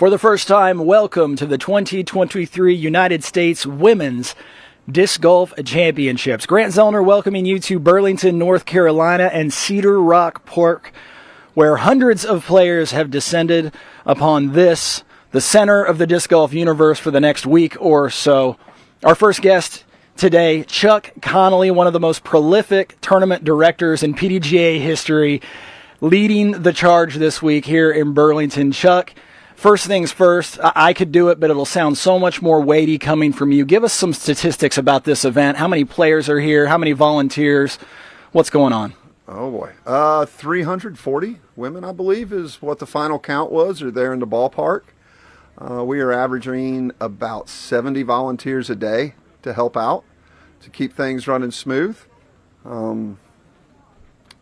For the first time, welcome to the 2023 United States Women's Disc Golf Championships. Grant Zellner welcoming you to Burlington, North Carolina and Cedar Rock Park, where hundreds of players have descended upon this, the center of the disc golf universe, for the next week or so. Our first guest today, Chuck Connoly, one of the most prolific tournament directors in PDGA history, leading the charge this week here in Burlington. Chuck, first things first, I could do it, but it'll sound so much more weighty coming from you. Give us some statistics about this event. How many players are here? How many volunteers? What's going on? Oh, boy. 340 women, I believe, is what the final count was, are there in the ballpark. We are averaging about 70 volunteers a day to help out, to keep things running smooth.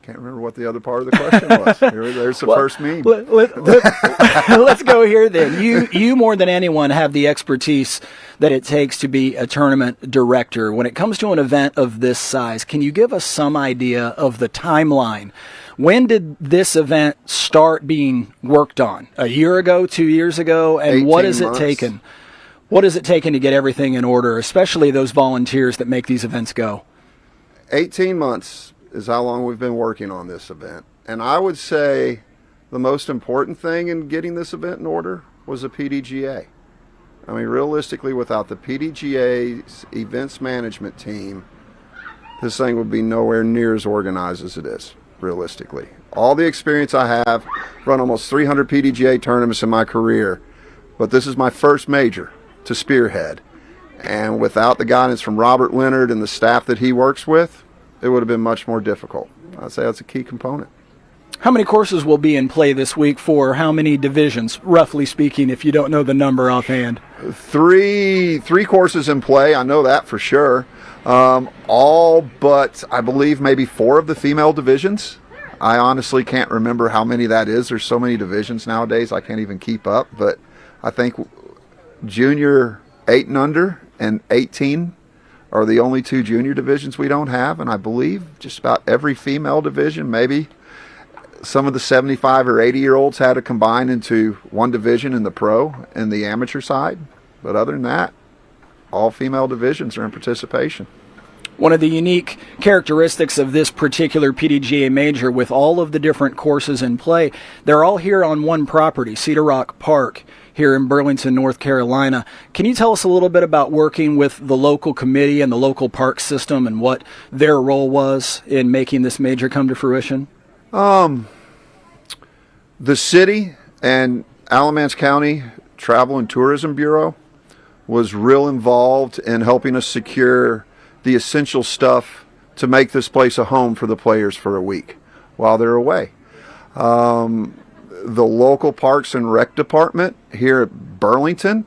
Can't remember what the other part of the question was. There's the first meme. Let's go here then. You more than anyone have the expertise that it takes to be a tournament director. When it comes to an event of this size, can you give us some idea of the timeline? When did this event start being worked on? A year ago, 2 years ago? And what has it taken? What has it taken to get everything in order, especially those volunteers that make these events go? 18 months is how long we've been working on this event. And I would say the most important thing in getting this event in order was the PDGA. I mean, realistically, without the PDGA's events management team, this thing would be nowhere near as organized as it is, realistically. All the experience I have, run almost 300 PDGA tournaments in my career, but this is my first major to spearhead. And without the guidance from Robert Leonard and the staff that he works with, it would have been much more difficult. I'd say that's a key component. How many courses will be in play this week for how many divisions, roughly speaking, if you don't know the number offhand? Three courses in play, I know that for sure. All but, I believe, maybe 4 of the female divisions. I honestly can't remember how many that is. There's so many divisions nowadays, I can't even keep up. But I think junior 8 and under and 18 are the only 2 junior divisions we don't have, and I believe just about every female division, maybe some of the 75 or 80-year-olds had to combine into one division in the pro and the amateur side. But other than that, all female divisions are in participation. One of the unique characteristics of this particular PDGA major, with all of the different courses in play, they're all here on one property, Cedar Rock Park, here in Burlington, North Carolina. Can you tell us a little bit about working with the local committee and the local park system and what their role was in making this major come to fruition? The city and Alamance County Travel and Tourism Bureau was real involved in helping us secure the essential stuff to make this place a home for the players for a week while they're away. The local Parks and Rec department here at Burlington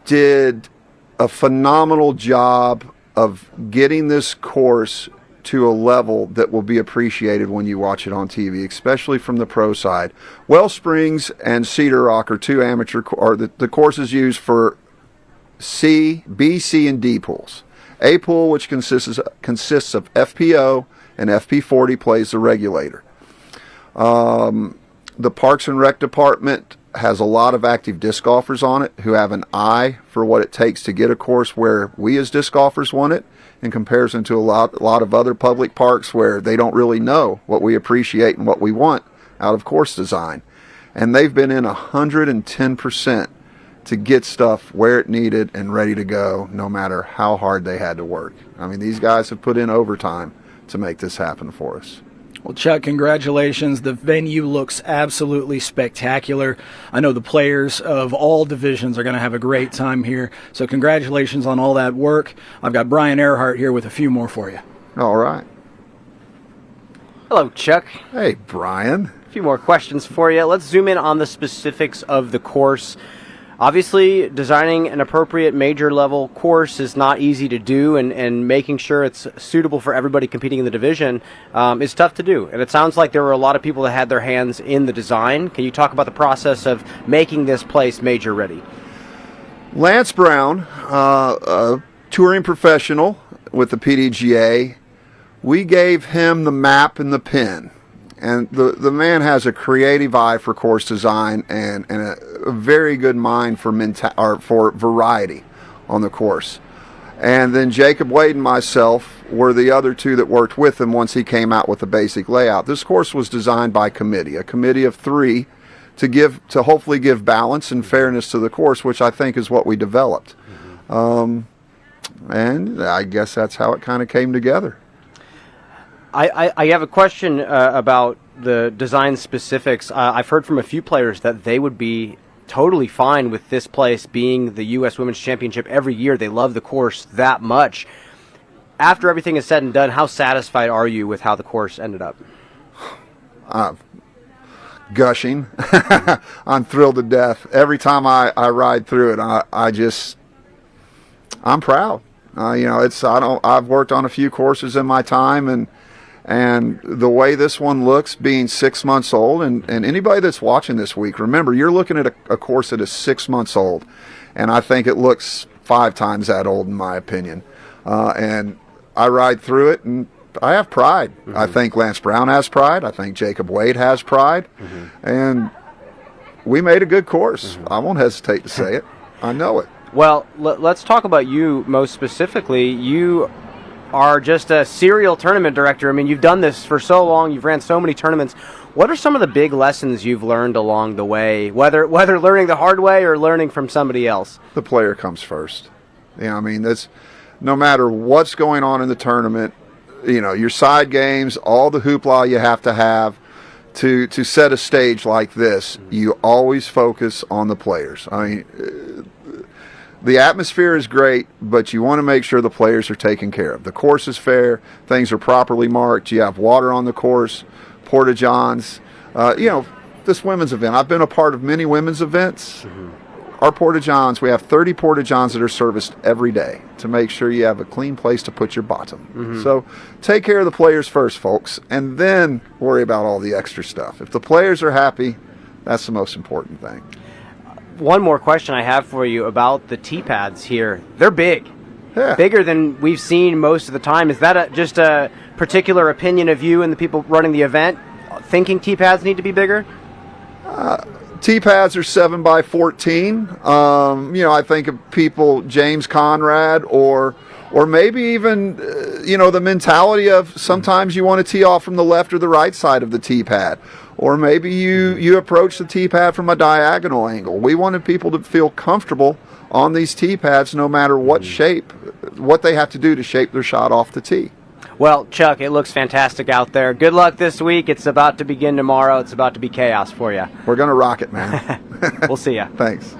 did a phenomenal job of getting this course to a level that will be appreciated when you watch it on TV, especially from the pro side. Well Springs and Cedar Rock are 2 amateur, or the courses used for C, B, C, and D pools. A pool, which consists of FPO and FP40, plays the regulator. The Parks and Rec department has a lot of active disc golfers on it who have an eye for what it takes to get a course where we as disc golfers want it, in comparison to a lot of other public parks where they don't really know what we appreciate and what we want out of course design. And they've been in 110% to get stuff where it needed and ready to go, no matter how hard they had to work. I mean, these guys have put in overtime to make this happen for us. Well, Chuck, congratulations. The venue looks absolutely spectacular. I know the players of all divisions are going to have a great time here. So congratulations on all that work. I've got Brian Earhart here with a few more for you. All right. Hello, Chuck. Hey, Brian. A few more questions for you. Let's zoom in on the specifics of the course. Obviously, designing an appropriate major-level course is not easy to do, and making sure it's suitable for everybody competing in the division is tough to do. And it sounds like there were a lot of people that had their hands in the design. Can you talk about the process of making this place major-ready? Lance Brown, a touring professional with the PDGA, we gave him the map and the pen. And the man has a creative eye for course design and a very good mind for for variety on the course. And then Jacob Wade and myself were the other two that worked with him once he came out with the basic layout. This course was designed by a committee of 3 to hopefully give balance and fairness to the course, which I think is what we developed. And I guess that's how it kind of came together. I have a question about the design specifics. I've heard from a few players that they would be totally fine with this place being the U.S. Women's Championship every year. They love the course that much. After everything is said and done, how satisfied are you with how the course ended up? Gushing. I'm thrilled to death. Every time I ride through it, I'm proud. I've worked on a few courses in my time, and the way this one looks, being 6 months old, and anybody that's watching this week, remember, you're looking at a course that is 6 months old, and I think it looks 5 times that old in my opinion. And I ride through it, and I have pride. Mm-hmm. I think Lance Brown has pride. I think Jacob Wade has pride. Mm-hmm. And we made a good course. Mm-hmm. I won't hesitate to say it. I know it. Well, let's talk about you most specifically. You are just a serial tournament director. I mean, you've done this for so long. You've ran so many tournaments. What are some of the big lessons you've learned along the way, whether learning the hard way or learning from somebody else? The player comes first. That's no matter what's going on in the tournament, your side games, all the hoopla you have to set a stage like this, you always focus on the players. I mean, the atmosphere is great, but you want to make sure the players are taken care of. The course is fair. Things are properly marked. You have water on the course, porta-johns. This women's event, I've been a part of many women's events. Mm-hmm. Our porta-johns, we have 30 porta-johns that are serviced every day to make sure you have a clean place to put your bottom. Mm-hmm. So take care of the players first, folks, and then worry about all the extra stuff. If the players are happy, that's the most important thing. One more question I have for you about the tee pads here. They're big. Yeah. Bigger than we've seen most of the time. Is that just a particular opinion of you and the people running the event, thinking tee pads need to be bigger? Tee pads are 7x14. I think of people, James Conrad, or maybe even, the mentality of sometimes you want to tee off from the left or the right side of the tee pad. Or maybe you approach the tee pad from a diagonal angle. We wanted people to feel comfortable on these tee pads no matter what shape, what they have to do to shape their shot off the tee. Well, Chuck, it looks fantastic out there. Good luck this week. It's about to begin tomorrow. It's about to be chaos for you. We're going to rock it, man. We'll see you. Thanks.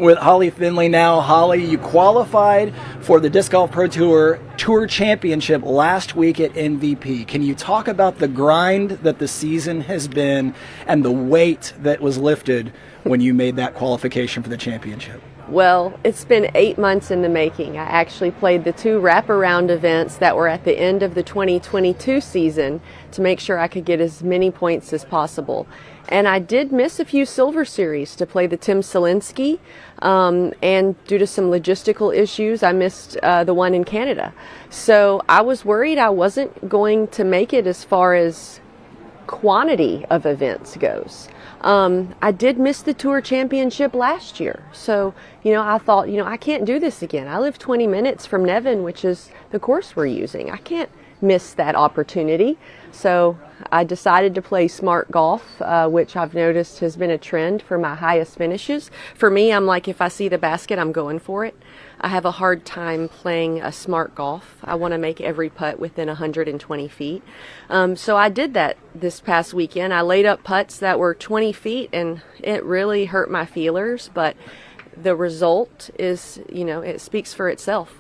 with Holly Finley now. Holly, you qualified for the Disc Golf Pro Tour Championship last week at MVP. Can you talk about the grind that the season has been and the weight that was lifted when you made that qualification for the championship? Well, it's been 8 months in the making. I actually played the 2 wraparound events that were at the end of the 2022 season to make sure I could get as many points as possible. And I did miss a few Silver Series to play the Tim Selinsky, and due to some logistical issues, I missed the one in Canada. So I was worried I wasn't going to make it as far as quantity of events goes. I did miss the Tour Championship last year. So, I thought, I can't do this again. I live 20 minutes from Nevin, which is the course we're using. I can't miss that opportunity. So I decided to play smart golf, which I've noticed has been a trend for my highest finishes. For me, I'm like, if I see the basket, I'm going for it. I have a hard time playing a smart golf. I want to make every putt within 120 feet. So I did that this past weekend. I laid up putts that were 20 feet, and it really hurt my feelers, but the result is, it speaks for itself.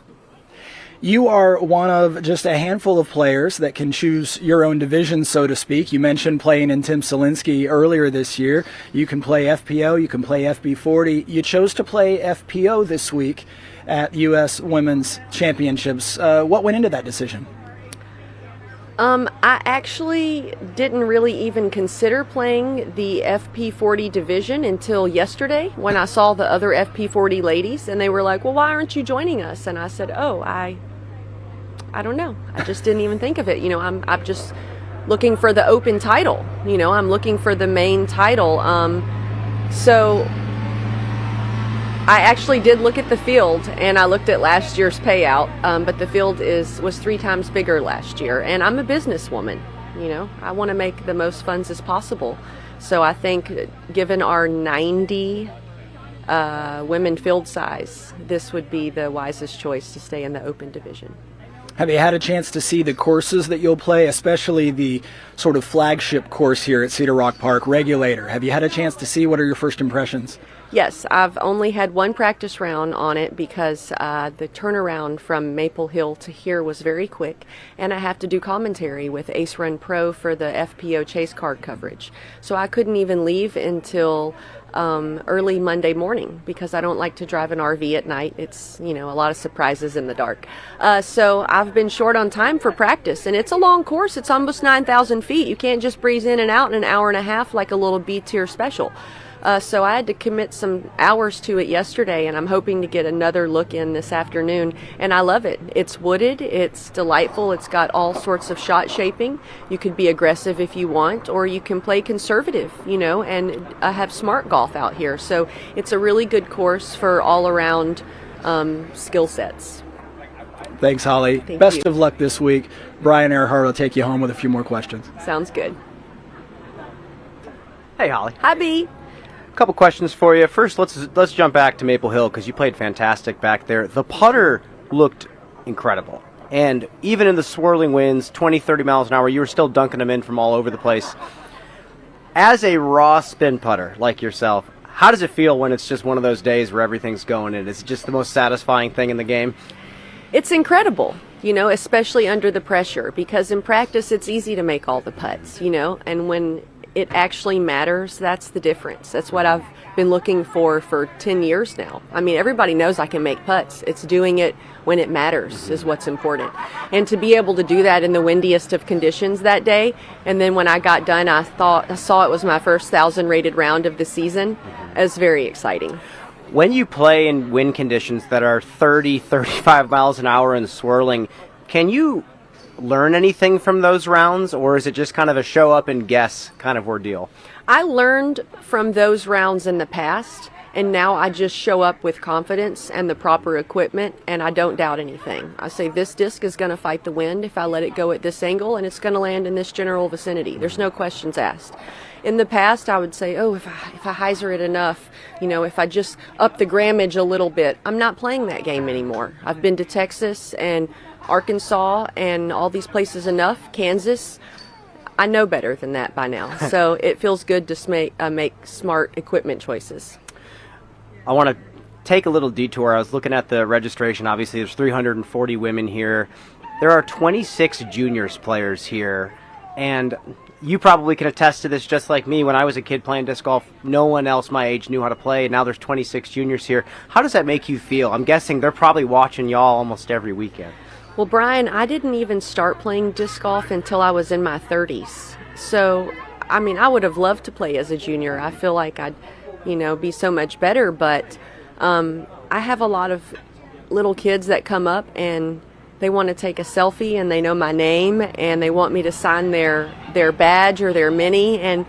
You are one of just a handful of players that can choose your own division, so to speak. You mentioned playing in Tim Selinsky earlier this year. You can play FPO, you can play FB40. You chose to play FPO this week at U.S. Women's Championships. What went into that decision? I actually didn't really even consider playing the FP40 division until yesterday when I saw the other FP40 ladies, and they were like, well, why aren't you joining us? And I said, I don't know. I just didn't even think of it. I'm just looking for the open title. I'm looking for the main title. So I actually did look at the field, and I looked at last year's payout, but the field was 3 times bigger last year, and I'm a businesswoman. I want to make the most funds as possible. So I think given our 90 women field size, this would be the wisest choice to stay in the open division. Have you had a chance to see the courses that you'll play, especially the sort of flagship course here at Cedar Rock Park, Regulator? Have you had a chance to see? What are your first impressions? Yes, I've only had one practice round on it because the turnaround from Maple Hill to here was very quick, and I have to do commentary with Ace Run Pro for the FPO chase card coverage. So I couldn't even leave until early Monday morning because I don't like to drive an RV at night. It's, a lot of surprises in the dark. So I've been short on time for practice, and it's a long course. It's almost 9,000 feet. You can't just breeze in and out in an hour and a half like a little B-tier special. So I had to commit some hours to it yesterday, and I'm hoping to get another look in this afternoon. And I love it. It's wooded. It's delightful. It's got all sorts of shot shaping. You could be aggressive if you want, or you can play conservative, and have smart golf out here. So it's a really good course for all-around skill sets. Thanks, Holly. Best of luck this week. Brian Earhart will take you home with a few more questions. Sounds good. Hey, Holly. Hi, B. A couple questions for you. First, let's jump back to Maple Hill because you played fantastic back there. The putter looked incredible. And even in the swirling winds, 20, 30 miles an hour, you were still dunking them in from all over the place. As a raw spin putter like yourself, how does it feel when it's just one of those days where everything's going in? Is it just the most satisfying thing in the game? It's incredible, especially under the pressure, because in practice it's easy to make all the putts, and when it actually matters, that's the difference. That's what I've been looking for 10 years now. I mean, everybody knows I can make putts. It's doing it when it matters is what's important. And to be able to do that in the windiest of conditions that day, and then when I got done, I saw it was my first 1,000 rated round of the season, is very exciting. When you play in wind conditions that are 30, 35 miles an hour and swirling, can you learn anything from those rounds, or is it just kind of a show up and guess kind of ordeal? I learned from those rounds in the past, and now I just show up with confidence and the proper equipment, and I don't doubt anything. I say this disc is going to fight the wind if I let it go at this angle, and it's going to land in this general vicinity. There's no questions asked. In the past, I would say, if I hyzer it enough, if I just up the grammage a little bit. I'm not playing that game anymore. I've been to Texas and Arkansas and all these places enough, Kansas. I know better than that by now. So it feels good to make smart equipment choices. I want to take a little detour. I was looking at the registration. Obviously, there's 340 women here. There are 26 juniors players here, and you probably can attest to this just like me. When I was a kid playing disc golf, no one else my age knew how to play, and now there's 26 juniors here. How does that make you feel? I'm guessing they're probably watching y'all almost every weekend. Well, Brian, I didn't even start playing disc golf until I was in my 30s. So, I mean, I would have loved to play as a junior. I feel like I'd, be so much better, but I have a lot of little kids that come up and they want to take a selfie and they know my name and they want me to sign their badge or their mini, and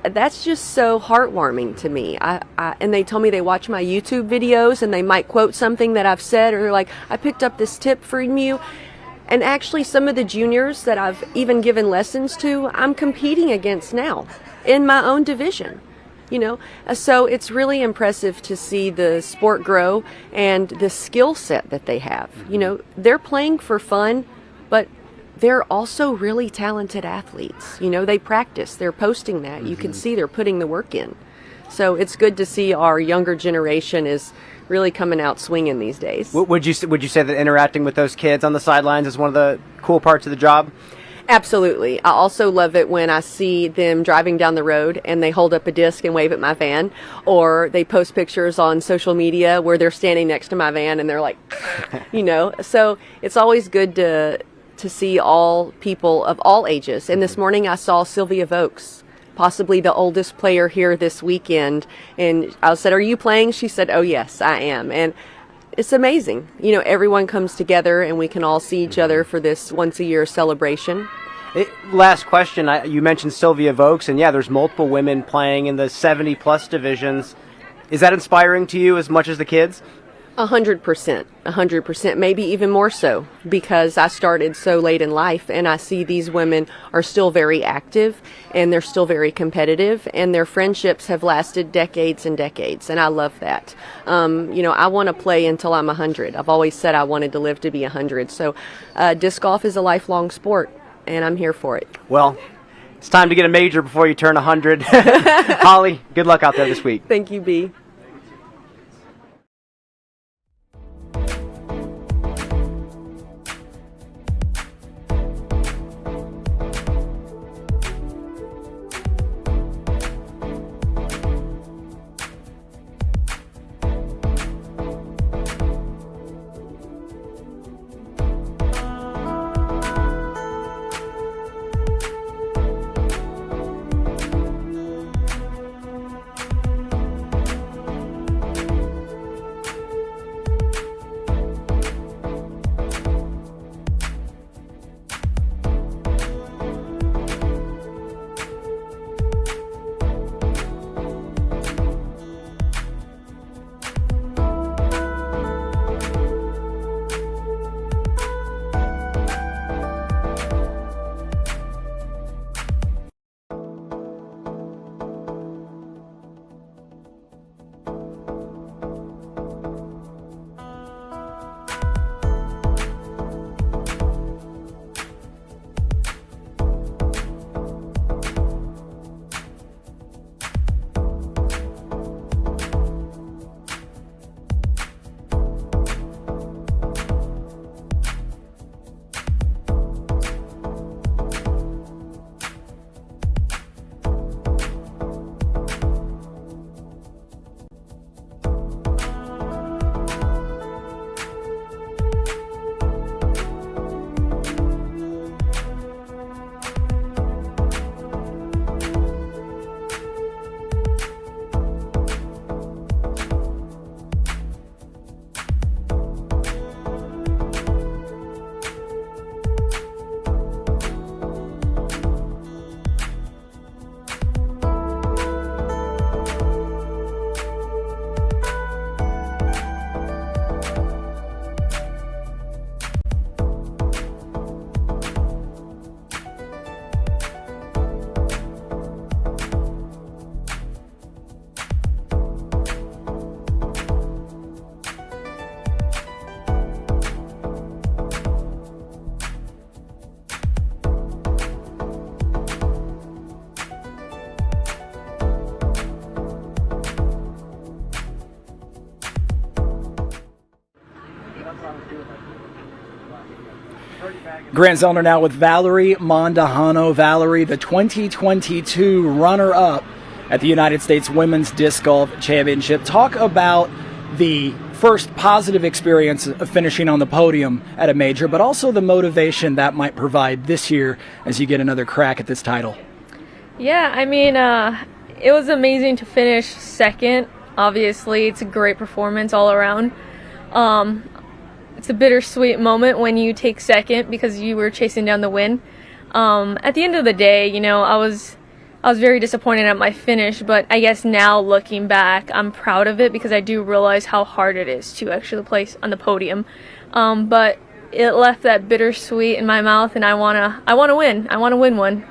that's just so heartwarming to me. And they tell me they watch my YouTube videos and they might quote something that I've said, or like, I picked up this tip from you. And actually some of the juniors that I've even given lessons to, I'm competing against now in my own division. So it's really impressive to see the sport grow and the skill set that they have. They're playing for fun, but they're also really talented athletes. They practice, they're posting that. You can see they're putting the work in. So it's good to see our younger generation is really coming out swinging these days. Would you say that interacting with those kids on the sidelines is one of the cool parts of the job? Absolutely. I also love it when I see them driving down the road and they hold up a disc and wave at my van, or they post pictures on social media where they're standing next to my van and they're like, So it's always good to see all people of all ages. And this morning I saw Sylvia Vokes, possibly the oldest player here this weekend. And I said, "Are you playing?" She said, "Oh, yes, I am." And it's amazing. Everyone comes together and we can all see each other for this once-a-year celebration. Last question. You mentioned Sylvia Vokes, and there's multiple women playing in the 70-plus divisions. Is that inspiring to you as much as the kids? 100%, maybe even more so, because I started so late in life and I see these women are still very active and they're still very competitive and their friendships have lasted decades and decades, and I love that. I want to play until I'm 100. I've always said I wanted to live to be 100, so disc golf is a lifelong sport and I'm here for it. Well, it's time to get a major before you turn 100. Holly, good luck out there this week. Thank you, B. Grant Zellner now with Valerie Mandujano. Valerie, the 2022 runner-up at the United States Women's Disc Golf Championship. Talk about the first positive experience of finishing on the podium at a major, but also the motivation that might provide this year as you get another crack at this title. Yeah, I mean, it was amazing to finish second. Obviously, it's a great performance all around. It's a bittersweet moment when you take second because you were chasing down the win. At the end of the day, you know, I was very disappointed at my finish, but I guess now looking back, I'm proud of it because I do realize how hard it is to actually place on the podium. But it left that bittersweet in my mouth, and I wanna win. I wanna win one.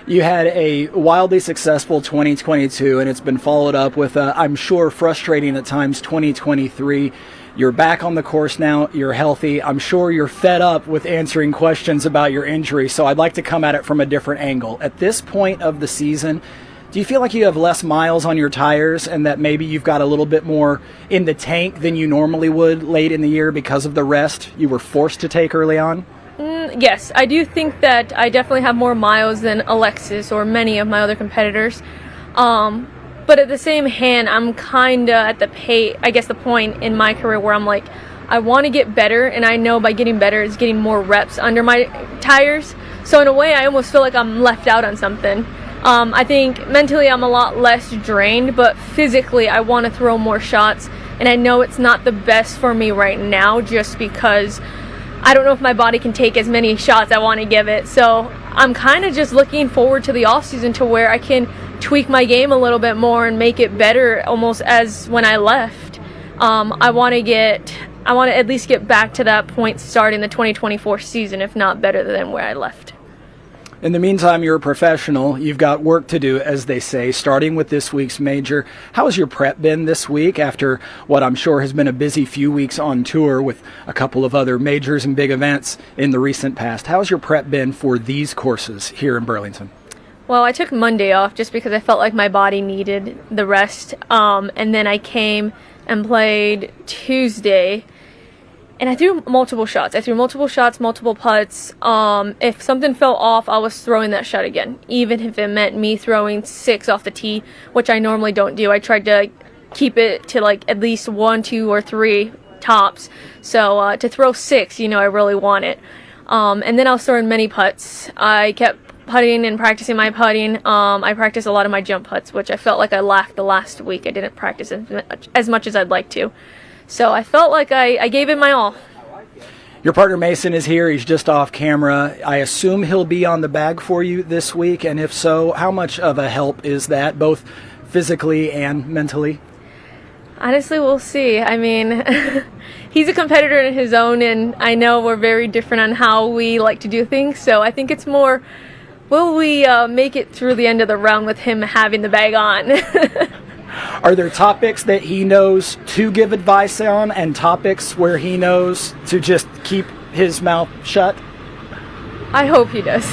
You had a wildly successful 2022, and it's been followed up with, I'm sure, frustrating at times 2023. You're back on the course now. You're healthy. I'm sure you're fed up with answering questions about your injury, so I'd like to come at it from a different angle. At this point of the season, do you feel like you have less miles on your tires and that maybe you've got a little bit more in the tank than you normally would late in the year because of the rest you were forced to take early on? Yes, I do think that I definitely have more miles than Alexis or many of my other competitors. But at the same hand, I'm kind of at the point in my career where I'm like, I want to get better, and I know by getting better is getting more reps under my tires. So in a way, I almost feel like I'm left out on something. I think mentally I'm a lot less drained, but physically I want to throw more shots, and I know it's not the best for me right now just because I don't know if my body can take as many shots I want to give it. So I'm kind of just looking forward to the offseason to where I can tweak my game a little bit more and make it better almost as when I left. I want to at least get back to that point starting the 2024 season, if not better than where I left. In the meantime, you're a professional. You've got work to do, as they say, starting with this week's major. How has your prep been this week after what I'm sure has been a busy few weeks on tour with a couple of other majors and big events in the recent past? How has your prep been for these courses here in Burlington? Well, I took Monday off just because I felt like my body needed the rest. And then I came and played Tuesday. And I threw multiple shots. Multiple putts. If something fell off, I was throwing that shot again. Even if it meant me throwing 6 off the tee, which I normally don't do. I tried to keep it to like at least 1, 2, or 3 tops. So to throw 6, you know, I really want it. And then I was throwing many putts. I kept putting and practicing my putting. I practiced a lot of my jump putts, which I felt like I lacked the last week. I didn't practice as much as I'd like to. So I felt like I gave it my all. Your partner Mason is here. He's just off camera. I assume he'll be on the bag for you this week, and if so, how much of a help is that, both physically and mentally? Honestly, we'll see. I mean, he's a competitor in his own, and I know we're very different on how we like to do things, so I think it's more, will we make it through the end of the round with him having the bag on? Are there topics that he knows to give advice on and topics where he knows to just keep his mouth shut? I hope he does.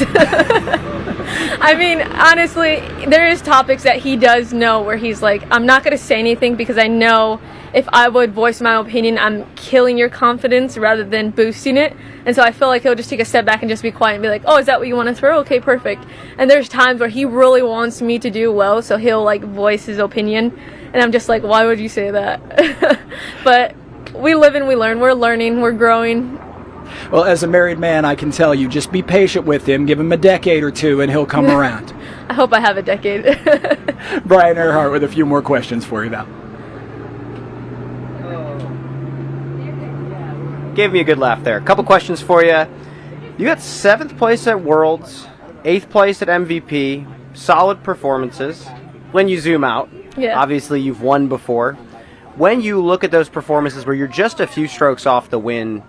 I mean, honestly, there is topics that he does know where he's like, I'm not going to say anything because I know if I would voice my opinion, I'm killing your confidence rather than boosting it. And so I feel like he'll just take a step back and just be quiet and be like, oh, is that what you want to throw? Okay, perfect. And there's times where he really wants me to do well, so he'll like voice his opinion. And I'm just like, why would you say that? But we live and we learn. We're learning. We're growing. Well, as a married man, I can tell you, just be patient with him. Give him a decade or two, and he'll come around. I hope I have a decade. Brian Earhart with a few more questions for you, Val. Gave me a good laugh there. A couple questions for you. You got 7th place at Worlds, 8th place at MVP, solid performances. When you zoom out, obviously you've won before. When you look at those performances where you're just a few strokes off the win,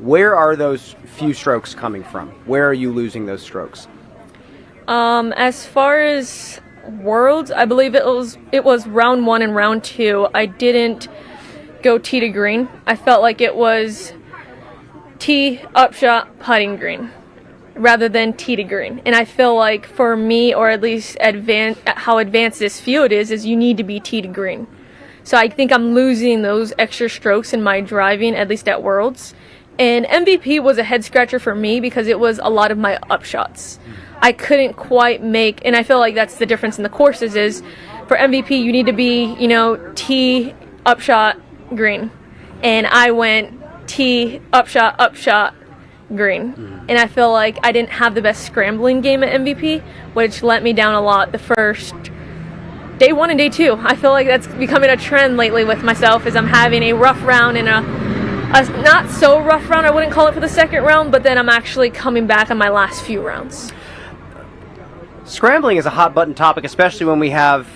where are those few strokes coming from? Where are you losing those strokes? As far as Worlds, I believe it was round 1 and round 2. I didn't go tee to green. I felt like it was tee, upshot, putting green rather than tee to green. And I feel like for me, or at least how advanced this field is you need to be tee to green. So I think I'm losing those extra strokes in my driving, at least at Worlds. And MVP was a head scratcher for me because it was a lot of my upshots. I couldn't quite make, and I feel like that's the difference in the courses is for MVP you need to be, tee, upshot, green. And I went tee, upshot, green. And I feel like I didn't have the best scrambling game at MVP, which let me down a lot the first day 1 and day 2. I feel like that's becoming a trend lately with myself is I'm having a rough round and a not so rough round, I wouldn't call it for the second round, but then I'm actually coming back on my last few rounds. Scrambling is a hot button topic, especially when we have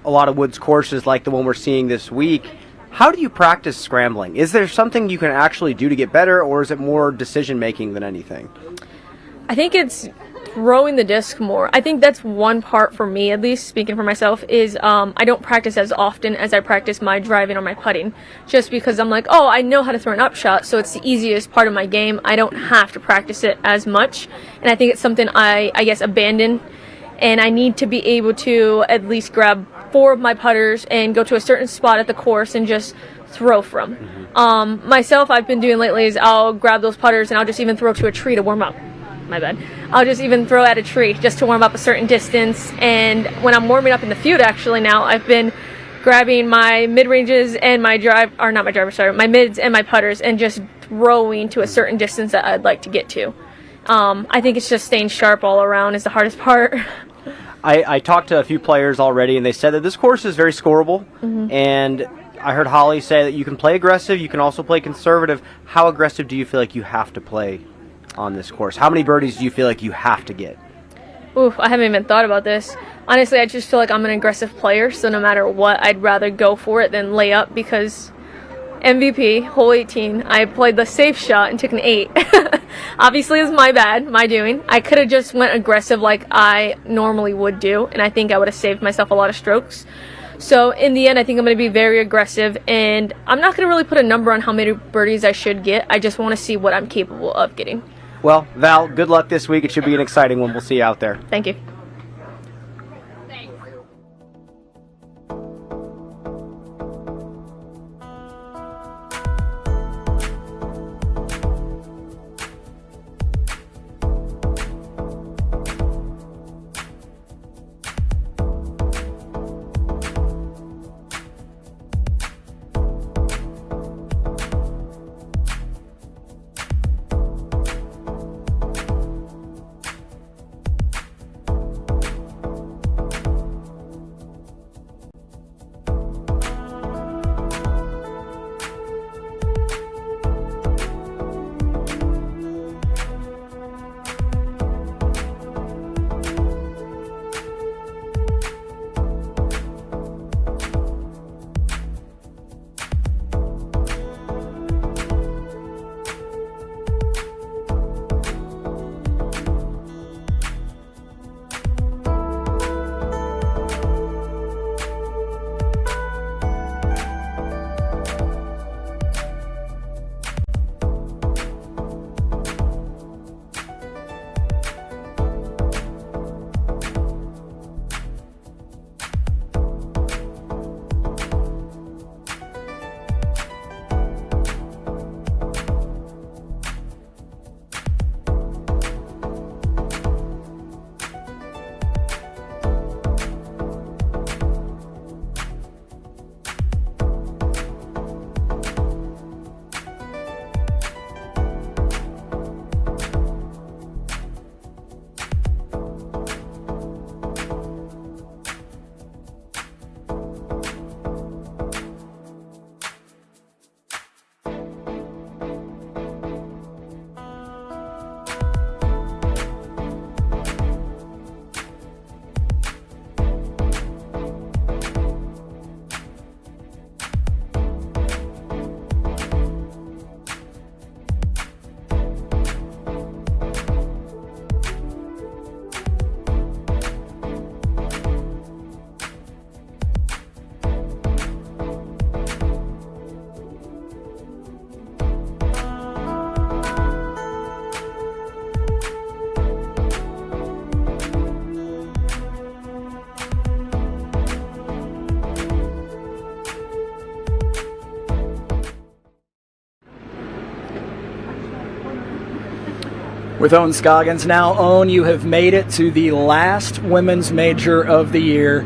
a lot of woods courses like the one we're seeing this week. How do you practice scrambling? Is there something you can actually do to get better, or is it more decision making than anything? I think it's throwing the disc more. I think that's one part for me, at least speaking for myself, is I don't practice as often as I practice my driving or my putting, just because I'm like, oh, I know how to throw an upshot, so it's the easiest part of my game. I don't have to practice it as much, and I think it's something I guess abandoned, and I need to be able to at least grab 4 of my putters and go to a certain spot at the course and just throw from. Myself, I've been doing lately is I'll grab those putters and I'll just even throw to a tree to warm up. My bad. I'll just even throw at a tree just to warm up a certain distance. And when I'm warming up in the field, actually now, I've been grabbing my mid-ranges and my my mids and my putters and just throwing to a certain distance that I'd like to get to. I think it's just staying sharp all around is the hardest part. I talked to a few players already, and they said that this course is very scoreable. And I heard Holly say that you can play aggressive, you can also play conservative. How aggressive do you feel like you have to play on this course? How many birdies do you feel like you have to get? Oof, I haven't even thought about this. Honestly, I just feel like I'm an aggressive player, so no matter what, I'd rather go for it than lay up because MVP, hole 18, I played the safe shot and took an 8. Obviously, it's my bad, my doing. I could have just went aggressive like I normally would do, and I think I would have saved myself a lot of strokes. So in the end, I think I'm going to be very aggressive, and I'm not going to really put a number on how many birdies I should get. I just want to see what I'm capable of getting. Well, Val, good luck this week. It should be an exciting one. We'll see you out there. Thank you. with Ohn Scoggins. Now, Ohn, you have made it to the last women's major of the year.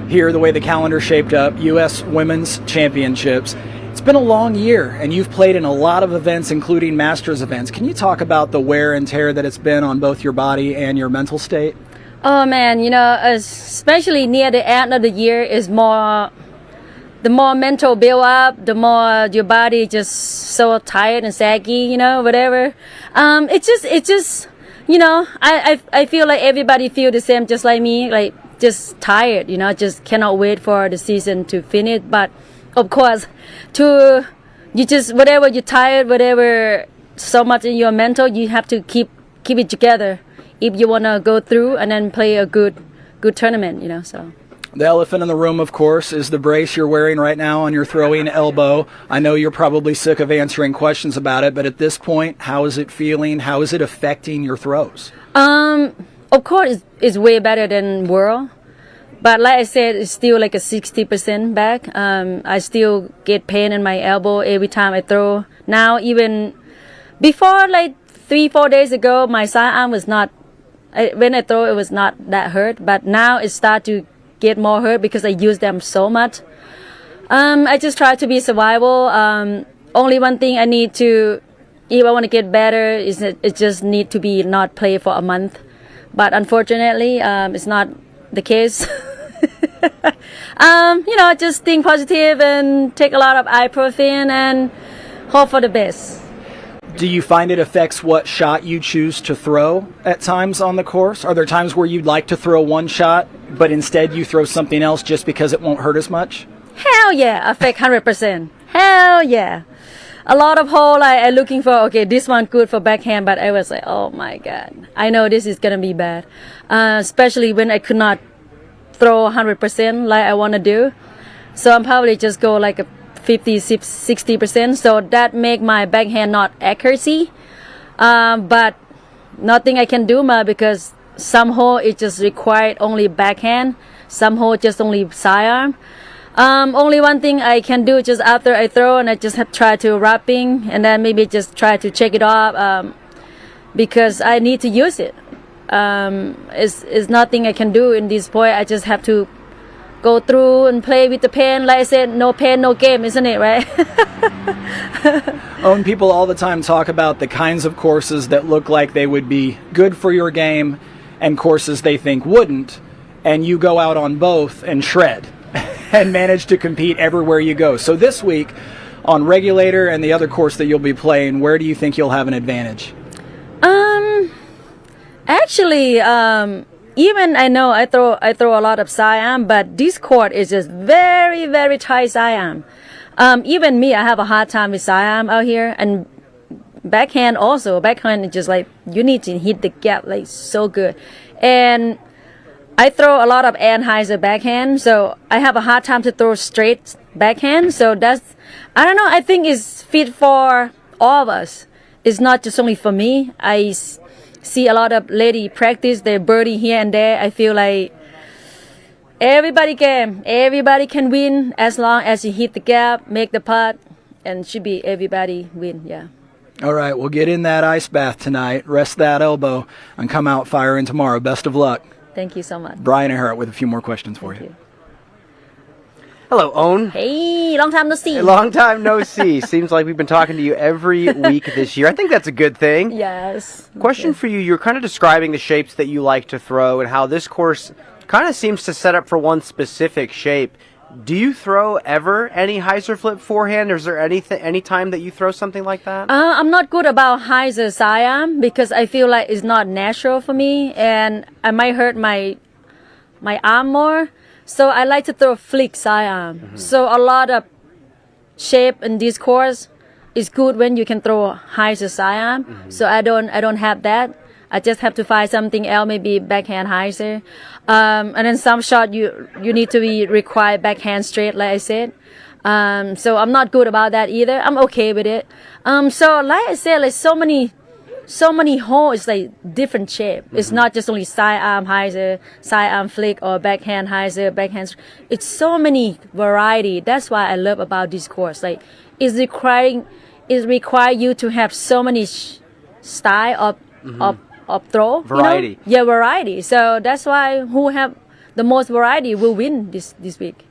Here, the way the calendar shaped up, U.S. Women's Championships. It's been a long year, and you've played in a lot of events, including Masters events. Can you talk about the wear and tear that it's been on both your body and your mental state? Oh man, especially near the end of the year is more, the more mental build up, the more your body just so tired and saggy, whatever. It's just, I feel like everybody feel the same, just like me, like just tired, just cannot wait for the season to finish. But of course, whatever you're tired, whatever, so much in your mental, you have to keep it together if you want to go through and then play a good tournament, so. The elephant in the room, of course, is the brace you're wearing right now on your throwing elbow. I know you're probably sick of answering questions about it, but at this point, how is it feeling? How is it affecting your throws? Of course, it's way better than World. But like I said, it's still like a 60% back. I still get pain in my elbow every time I throw. Now, even before, like 3-4 days ago, my sidearm was not, when I throw, it was not that hurt. But now it starts to get more hurt because I use them so much. I just try to be survival. Only one thing I need to, if I want to get better, is it just need to be not play for a month. But unfortunately, it's not the case. Just think positive and take a lot of ibuprofen and hope for the best. Do you find it affects what shot you choose to throw at times on the course? Are there times where you'd like to throw one shot, but instead you throw something else just because it won't hurt as much? Hell yeah, affect 100%. Hell yeah. A lot of hole I looking for, okay, this one good for backhand, but I was like, oh my God, I know this is going to be bad. Especially when I could not throw 100% like I want to do. So I'm probably just go like a 50-60%. So that make my backhand not accuracy. But nothing I can do because some hole it just required only backhand. Some hole just only sidearm. Only one thing I can do just after I throw, and I just have try to wrapping and then maybe just try to check it off because I need to use it. It's nothing I can do in this point. I just have to go through and play with the pain. Like I said, no pain, no game, isn't it, right? Ohn, people all the time talk about the kinds of courses that look like they would be good for your game and courses they think wouldn't, and you go out on both and shred and manage to compete everywhere you go. So this week on Regulator and the other course that you'll be playing, where do you think you'll have an advantage? Actually, even I know I throw a lot of sidearm, but this court is just very, very tight sidearm. Even me, I have a hard time with sidearm out here, and backhand also. Backhand is just like you need to hit the gap like so good, and I throw a lot of Anheuser backhand, so I have a hard time to throw straight backhand. So that's, I don't know, I think it's fit for all of us. It's not just only for me. I see a lot of lady practice their birdie here and there. I feel like everybody can win as long as you hit the gap, make the putt, and should be everybody win, yeah. All right, we'll get in that ice bath tonight, rest that elbow, and come out firing tomorrow. Best of luck. Thank you so much. Brian Earhart with a few more questions for you. Hello, Ohn. Hey, long time no see. Long time no see. Seems like we've been talking to you every week this year. I think that's a good thing. Yes. Question for you. You're kind of describing the shapes that you like to throw and how this course kind of seems to set up for one specific shape. Do you throw ever any hyzer flip forehand, or is there any time that you throw something like that? I'm not good about hyzer sidearm because I feel like it's not natural for me, and I might hurt my arm more. So I like to throw flick sidearm. Mm-hmm. So a lot of shape in this course is good when you can throw hyzer sidearm. Mm-hmm. So I don't have that. I just have to find something else, maybe backhand hyzer. And then some shot you need to be required backhand straight, like I said. So I'm not good about that either. I'm okay with it. So like I said, like so many holes, like different shape. Mm-hmm. It's not just only sidearm hyzer, sidearm flick, or backhand hyzer, backhand. It's so many variety. That's why I love about this course. Like it require you to have so many style of of throw. Variety. Yeah, variety. So that's why who have the most variety will win this week.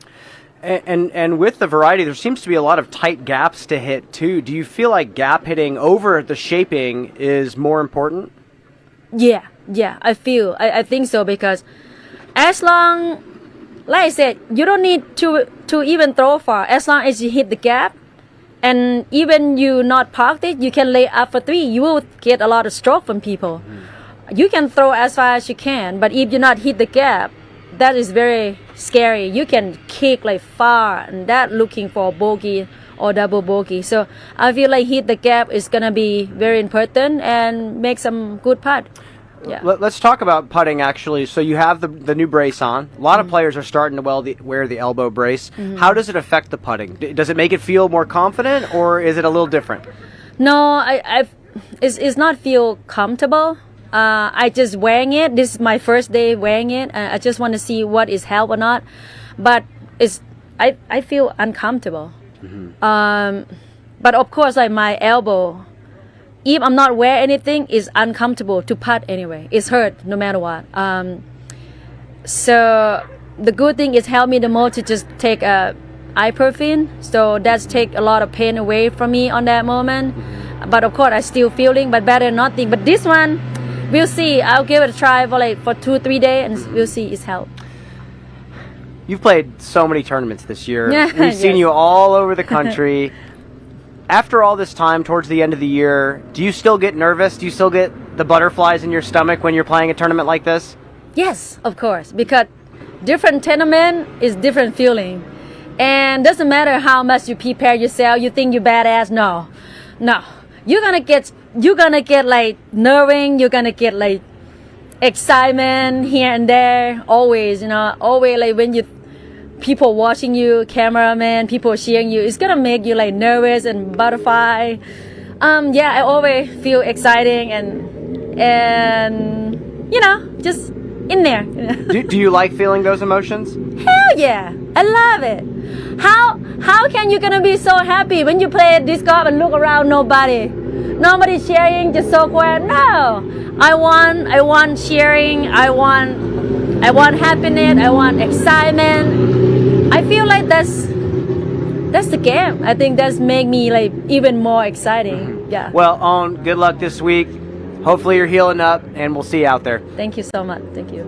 And with the variety, there seems to be a lot of tight gaps to hit too. Do you feel like gap hitting over the shaping is more important? Yeah, I think so, because as long, like I said, you don't need to even throw far. As long as you hit the gap, and even you not parked it, you can lay up for 3. You will get a lot of stroke from people. You can throw as far as you can, but if you not hit the gap, that is very scary. You can kick like far, and that looking for bogey or double bogey. So I feel like hit the gap is gonna be very important and make some good putt. Yeah. Let's talk about putting actually. So you have the new brace on. A lot of players are starting to wear the elbow brace. How does it affect the putting? Does it make it feel more confident, or is it a little different? No, it's not feel comfortable. I just wearing it. This is my first day wearing it. I just want to see what is help or not. But I feel uncomfortable. But of course, like my elbow, if I'm not wearing anything, it's uncomfortable to putt anyway. It's hurt no matter what. So the good thing is help me the most to just take a ibuprofen. So that's take a lot of pain away from me on that moment. But of course, I still feeling, but better than nothing. But this one, we'll see. I'll give it a try for 2-3 days, and we'll see its help. You've played so many tournaments this year. Yeah, We've seen yes. you all over the country. After all this time, towards the end of the year, do you still get nervous? Do you still get the butterflies in your stomach when you're playing a tournament like this? Yes, of course, because different tournament is different feeling, and doesn't matter how much you prepare yourself. You think you're badass? No, you're gonna get like nerving. You're gonna get like excitement here and there. Always, always like when you people watching you, cameraman, people cheering you, it's gonna make you like nervous and butterfly. I always feel exciting and just in there. Do you like feeling those emotions? Hell yeah, I love it. How can you gonna be so happy when you play disc golf and look around, nobody cheering, just so quiet? No, I want cheering. I want happiness. I want excitement. I feel like that's the game. I think that's make me like even more exciting. Yeah. Well, Ohn, good luck this week. Hopefully you're healing up, and we'll see you out there. Thank you so much. Thank you.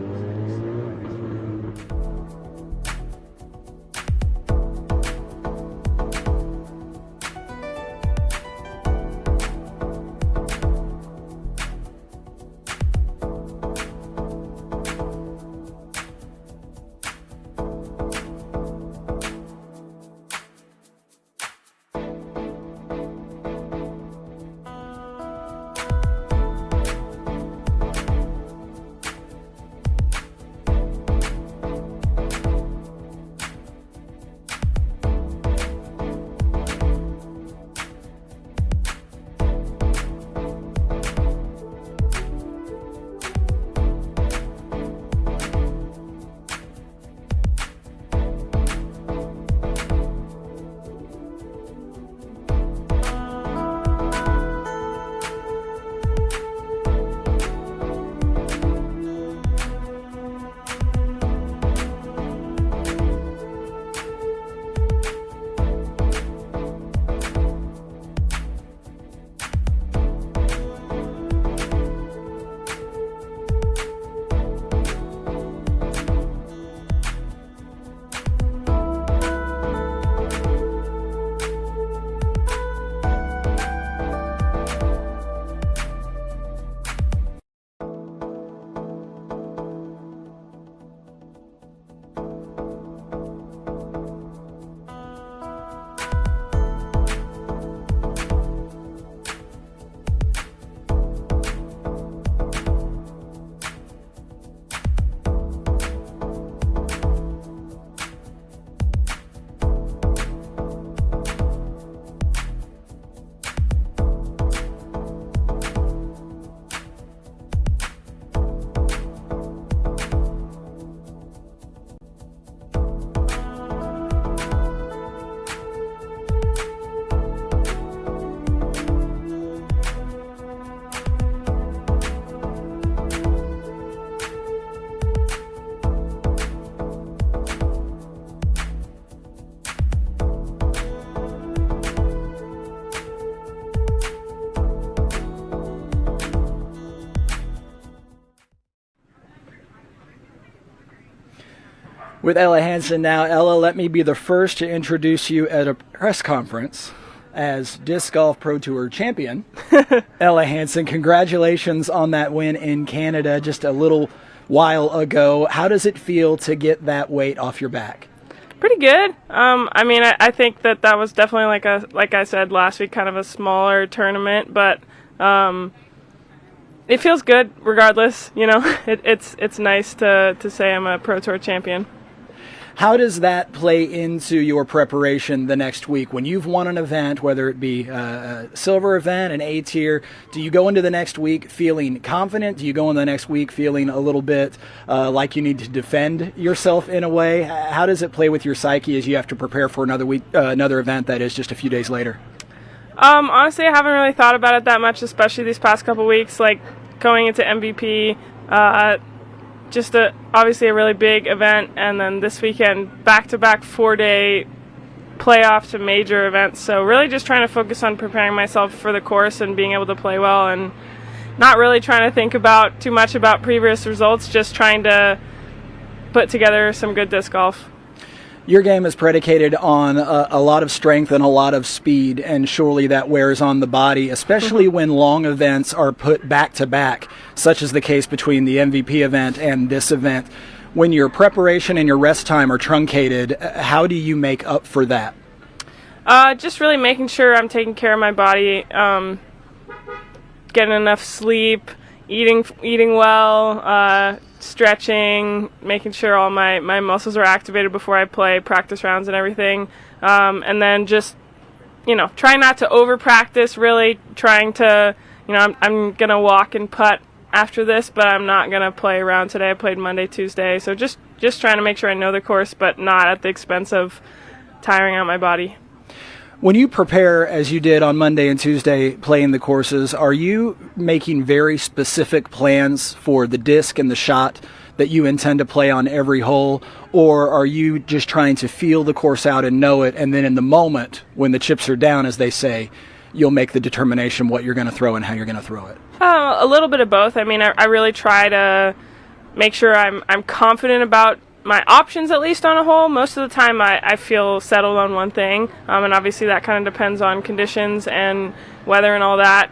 with Ella Hansen now. Ella, let me be the first to introduce you at a press conference as Disc Golf Pro Tour champion. Ella Hansen, congratulations on that win in Canada just a little while ago. How does it feel to get that weight off your back? Pretty good. I think that was definitely like I said last week, kind of a smaller tournament, but it feels good regardless. It's nice to say I'm a Pro Tour champion. How does that play into your preparation the next week? When you've won an event, whether it be a silver event, an A tier, do you go into the next week feeling confident? Do you go into the next week feeling a little bit like you need to defend yourself in a way? How does it play with your psyche as you have to prepare for another week, another event that is just a few days later? Honestly, I haven't really thought about it that much, especially these past couple weeks, like going into MVP. Obviously a really big event, and then this weekend back-to-back 4-day playoff to major events. So really just trying to focus on preparing myself for the course and being able to play well, and not really trying to think about too much about previous results, just trying to put together some good disc golf. Your game is predicated on a lot of strength and a lot of speed, and surely that wears on the body, especially when long events are put back-to-back, such as the case between the MVP event and this event. When your preparation and your rest time are truncated, how do you make up for that? Just really making sure I'm taking care of my body, getting enough sleep, eating well, stretching, making sure all my muscles are activated before I play practice rounds and everything. And then just, trying not to over practice, really trying to, I'm going to walk and putt after this, but I'm not going to play around today. I played Monday, Tuesday. So just trying to make sure I know the course, but not at the expense of tiring out my body. When you prepare, as you did on Monday and Tuesday, playing the courses, are you making very specific plans for the disc and the shot that you intend to play on every hole, or are you just trying to feel the course out and know it, and then in the moment, when the chips are down, as they say, you'll make the determination what you're going to throw and how you're going to throw it? A little bit of both. I really try to make sure I'm confident about my options, at least on a hole. Most of the time I feel settled on one thing, and obviously that kind of depends on conditions and weather and all that,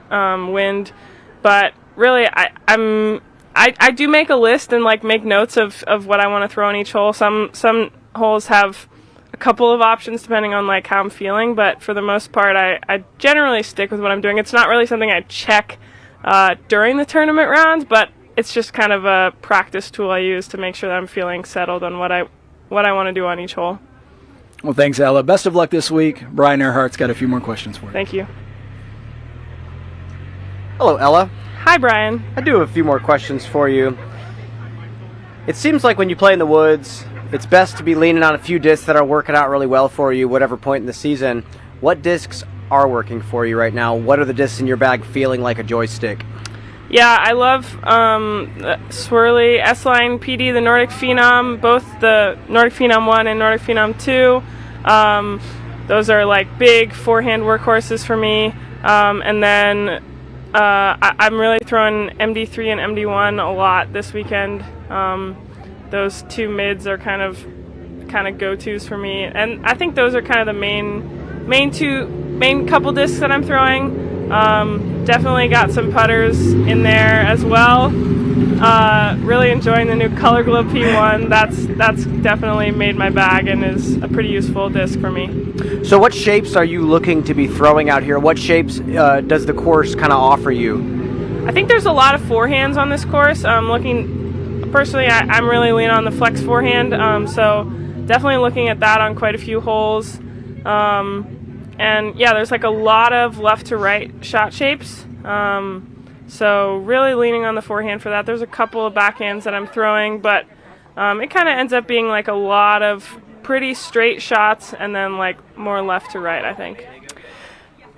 wind, but really I do make a list and make notes of what I want to throw on each hole. Some holes have a couple of options depending on how I'm feeling, but for the most part I generally stick with what I'm doing. It's not really something I check during the tournament rounds, but it's just kind of a practice tool I use to make sure that I'm feeling settled on what I want to do on each hole. Well, thanks, Ella. Best of luck this week. Brian Earhart's got a few more questions for you. Thank you. Hello, Ella. Hi, Brian. I do have a few more questions for you. It seems like when you play in the woods, it's best to be leaning on a few discs that are working out really well for you, whatever point in the season. What discs are working for you right now? What are the discs in your bag feeling like a joystick? Yeah, I love the Swirly S-Line PD, the Nordic Phenom, both the Nordic Phenom 1 and Nordic Phenom 2. Those are big forehand workhorses for me. And then I'm really throwing MD3 and MD1 a lot this weekend. Those two mids are kind of go-tos for me. And I think those are kind of the main couple discs that I'm throwing. Definitely got some putters in there as well. Really enjoying the new Color Glow P1. That's definitely made my bag and is a pretty useful disc for me. So what shapes are you looking to be throwing out here? What shapes does the course kind of offer you? I think there's a lot of forehands on this course. Personally, I'm really leaning on the flex forehand, so definitely looking at that on quite a few holes. And yeah, there's a lot of left to right shot shapes. So really leaning on the forehand for that. There's a couple of backhands that I'm throwing, but it kind of ends up being a lot of pretty straight shots and then more left to right, I think.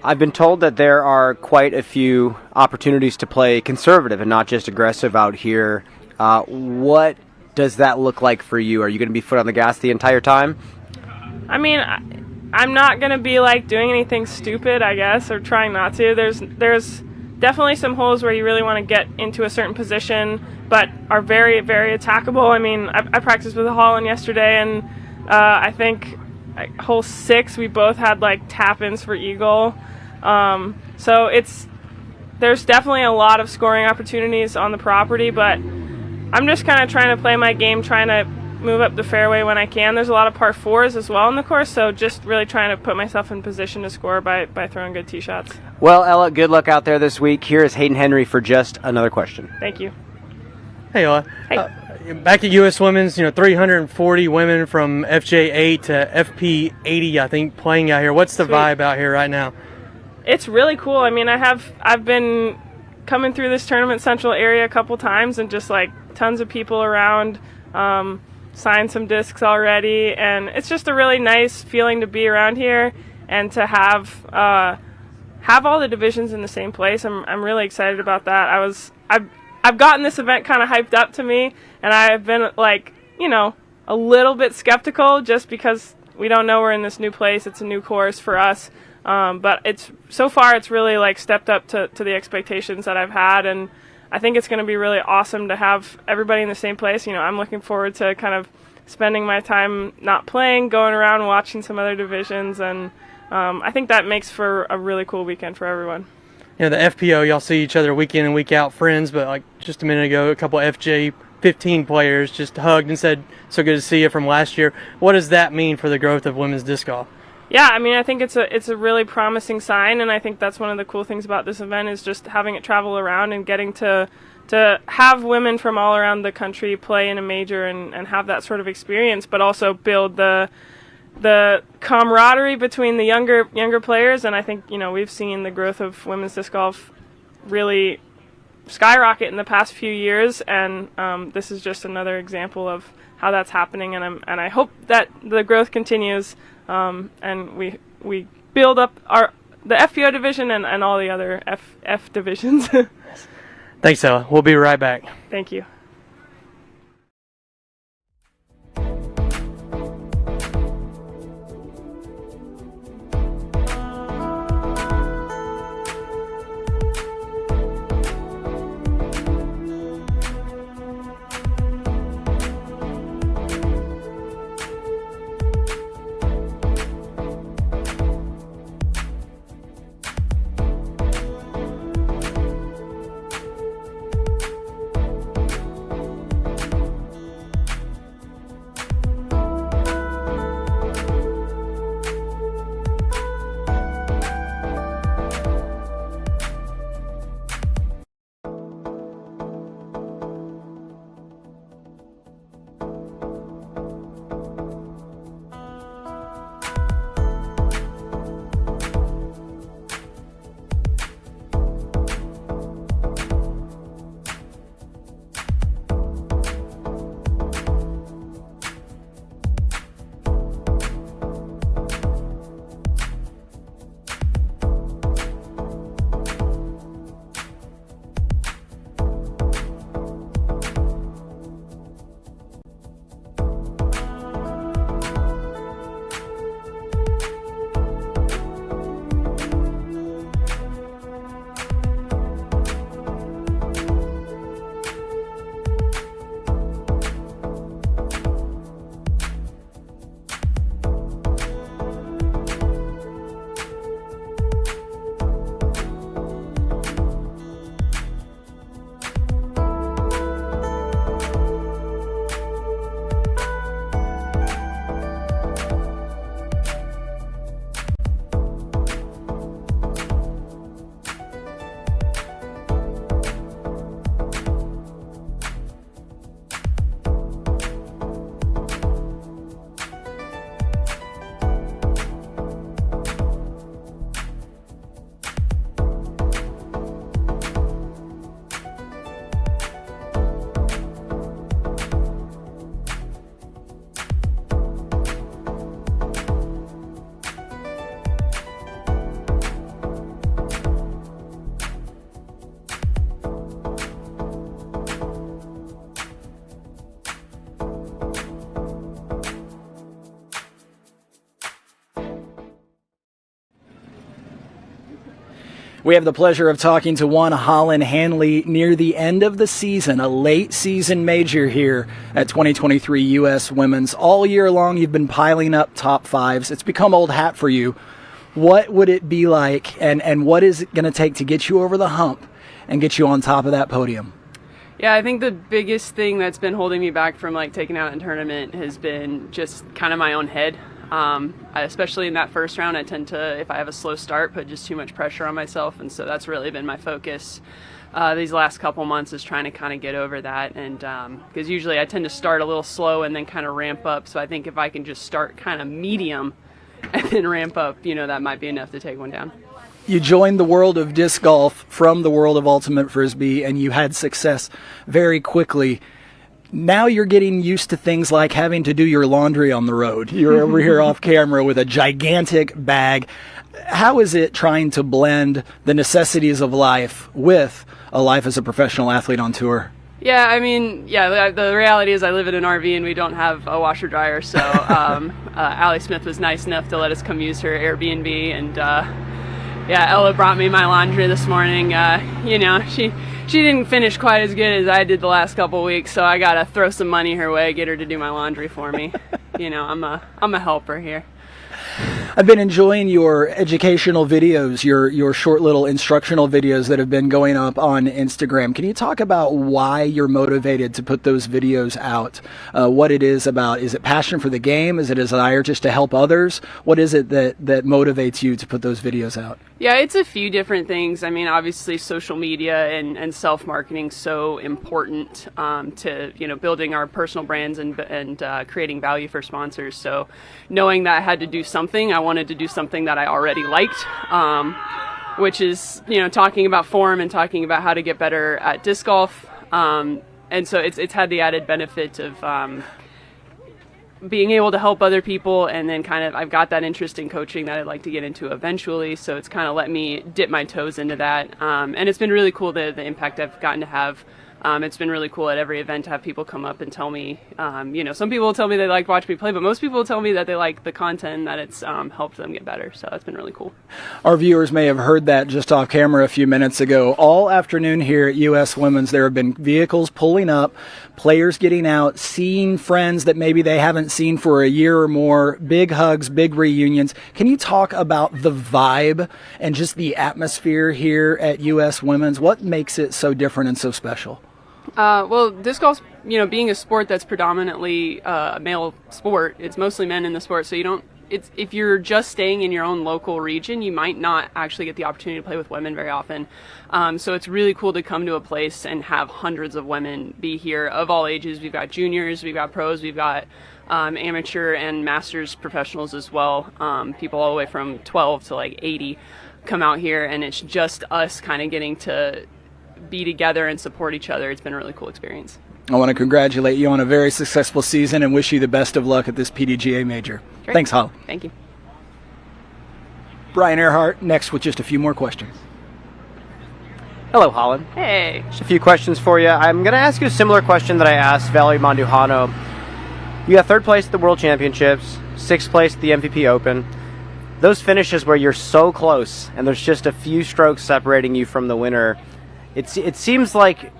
I've been told that there are quite a few opportunities to play conservative and not just aggressive out here. What does that look like for you? Are you going to be foot on the gas the entire time? I'm not going to be doing anything stupid, I guess, or trying not to. There's definitely some holes where you really want to get into a certain position, but are very, very attackable. I mean, I practiced with Holyn yesterday, and I think hole 6 we both had like tap-ins for eagle. So there's definitely a lot of scoring opportunities on the property, but I'm just kind of trying to play my game, trying to move up the fairway when I can. There's a lot of par 4s as well in the course, so just really trying to put myself in position to score by throwing good tee shots. Well, Ella, good luck out there this week. Here is Hayden Henry for just another question. Thank you. Hey, Ella. Hey. Back at U.S. Women's, 340 women from FJ8 to FP80, I think, playing out here. What's the Sweet. vibe out here right now? It's really cool. I mean, I've been coming through this Tournament Central area a couple times, and just like tons of people around, signed some discs already, and it's just a really nice feeling to be around here and to have all the divisions in the same place. I'm really excited about that. I've gotten this event kind of hyped up to me, and I've been like, a little bit skeptical just because we don't know, we're in this new place. It's a new course for us. But so far it's really like stepped up to the expectations that I've had, and I think it's going to be really awesome to have everybody in the same place. I'm looking forward to kind of spending my time not playing, going around watching some other divisions, and I think that makes for a really cool weekend for everyone. The FPO, y'all see each other week in and week out, friends, but like just a minute ago, a couple FJ15 players just hugged and said, "So good to see you," from last year. What does that mean for the growth of women's disc golf? Yeah, I mean, I think it's a really promising sign, and I think that's one of the cool things about this event is just having it travel around and getting to have women from all around the country play in a major and have that sort of experience, but also build the camaraderie between the younger players. And I think we've seen the growth of women's disc golf really skyrocket in the past few years, and this is just another example of how that's happening, and I hope that the growth continues, and we build up the FPO division and all the other F divisions. Thanks, Ella. We'll be right back. Thank you. We have the pleasure of talking to one Holyn Handley near the end of the season, a late season major here at 2023 U.S. Women's. All year long, you've been piling up top fives. It's become old hat for you. What would it be like, and what is it going to take to get you over the hump and get you on top of that podium? Yeah, I think the biggest thing that's been holding me back from like taking out a tournament has been just kind of my own head. Especially in that first round, I tend to, if I have a slow start, put just too much pressure on myself, and so that's really been my focus these last couple months, is trying to kind of get over that. And because usually I tend to start a little slow and then kind of ramp up, so I think if I can just start kind of medium and then ramp up, that might be enough to take one down. You joined the world of disc golf from the world of ultimate frisbee, and you had success very quickly. Now you're getting used to things like having to do your laundry on the road. You're over here off camera with a gigantic bag. How is it trying to blend the necessities of life with a life as a professional athlete on tour? Yeah, I mean, the reality is I live in an RV and we don't have a washer dryer, so Allie Smith was nice enough to let us come use her Airbnb, and Ella brought me my laundry this morning. She didn't finish quite as good as I did the last couple weeks, so I gotta throw some money her way, get her to do my laundry for me. I'm a helper here. I've been enjoying your educational videos, your short little instructional videos that have been going up on Instagram. Can you talk about why you're motivated to put those videos out? What it is about? Is it passion for the game? Is it a desire just to help others? What is it that motivates you to put those videos out? Yeah, it's a few different things. I mean, obviously social media and self-marketing so important to building our personal brands and creating value for sponsors. So knowing that I had to do something, I wanted to do something that I already liked, which is talking about form and talking about how to get better at disc golf. And so it's had the added benefit of being able to help other people, and then kind of I've got that interest in coaching that I'd like to get into eventually, so it's kind of let me dip my toes into that, and it's been really cool, the impact I've gotten to have. It's been really cool at every event to have people come up and tell me, some people will tell me they like watch me play, but most people will tell me that they like the content and that it's helped them get better. So that's been really cool. Our viewers may have heard that just off camera a few minutes ago. All afternoon here at U.S. Women's, there have been vehicles pulling up, players getting out, seeing friends that maybe they haven't seen for a year or more, big hugs, big reunions. Can you talk about the vibe and just the atmosphere here at U.S. Women's? What makes it so different and so special? Well, disc golf, being a sport that's predominantly a male sport, it's mostly men in the sport, so if you're just staying in your own local region, you might not actually get the opportunity to play with women very often. So it's really cool to come to a place and have hundreds of women be here of all ages. We've got juniors, we've got pros, we've got amateur and masters professionals as well. People all the way from 12 to like 80 come out here, and it's just us kind of getting to be together and support each other. It's been a really cool experience. I want to congratulate you on a very successful season and wish you the best of luck at this PDGA major. Great. Thanks, Holly. Thank you. Brian Earhart next with just a few more questions. Hello, Holyn. Hey. Just a few questions for you. I'm going to ask you a similar question that I asked Val Mandujano. You got third place at the World Championships, sixth place at the MVP Open. Those finishes where you're so close and there's just a few strokes separating you from the winner, it seems like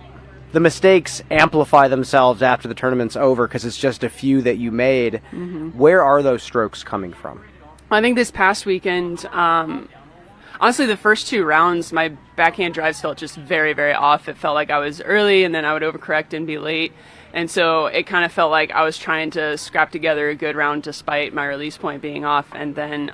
the mistakes amplify themselves after the tournament's over because it's just a few that you made. Mm-hmm. Where are those strokes coming from? I think this past weekend, honestly, the first two rounds, my backhand drives felt just very, very off. It felt like I was early and then I would overcorrect and be late. And so it kind of felt like I was trying to scrap together a good round despite my release point being off. And then,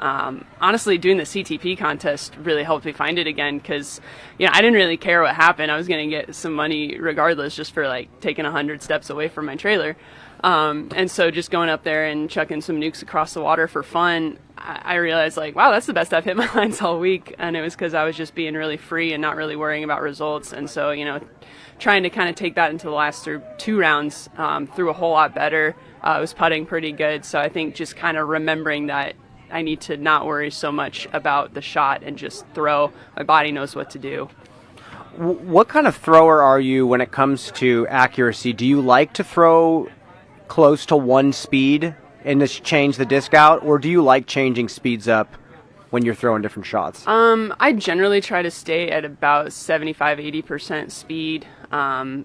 honestly, doing the CTP contest really helped me find it again because, I didn't really care what happened. I was going to get some money regardless just for, taking 100 steps away from my trailer. And so just going up there and chucking some nukes across the water for fun, I realized, wow, that's the best I've hit my lines all week. And it was because I was just being really free and not really worrying about results. And so, trying to kind of take that into the last two rounds, threw a whole lot better. I was putting pretty good. So I think just kind of remembering that I need to not worry so much about the shot and just throw. My body knows what to do. What kind of thrower are you when it comes to accuracy? Do you like to throw close to one speed and just change the disc out, or do you like changing speeds up when you're throwing different shots? I generally try to stay at about 75-80% speed.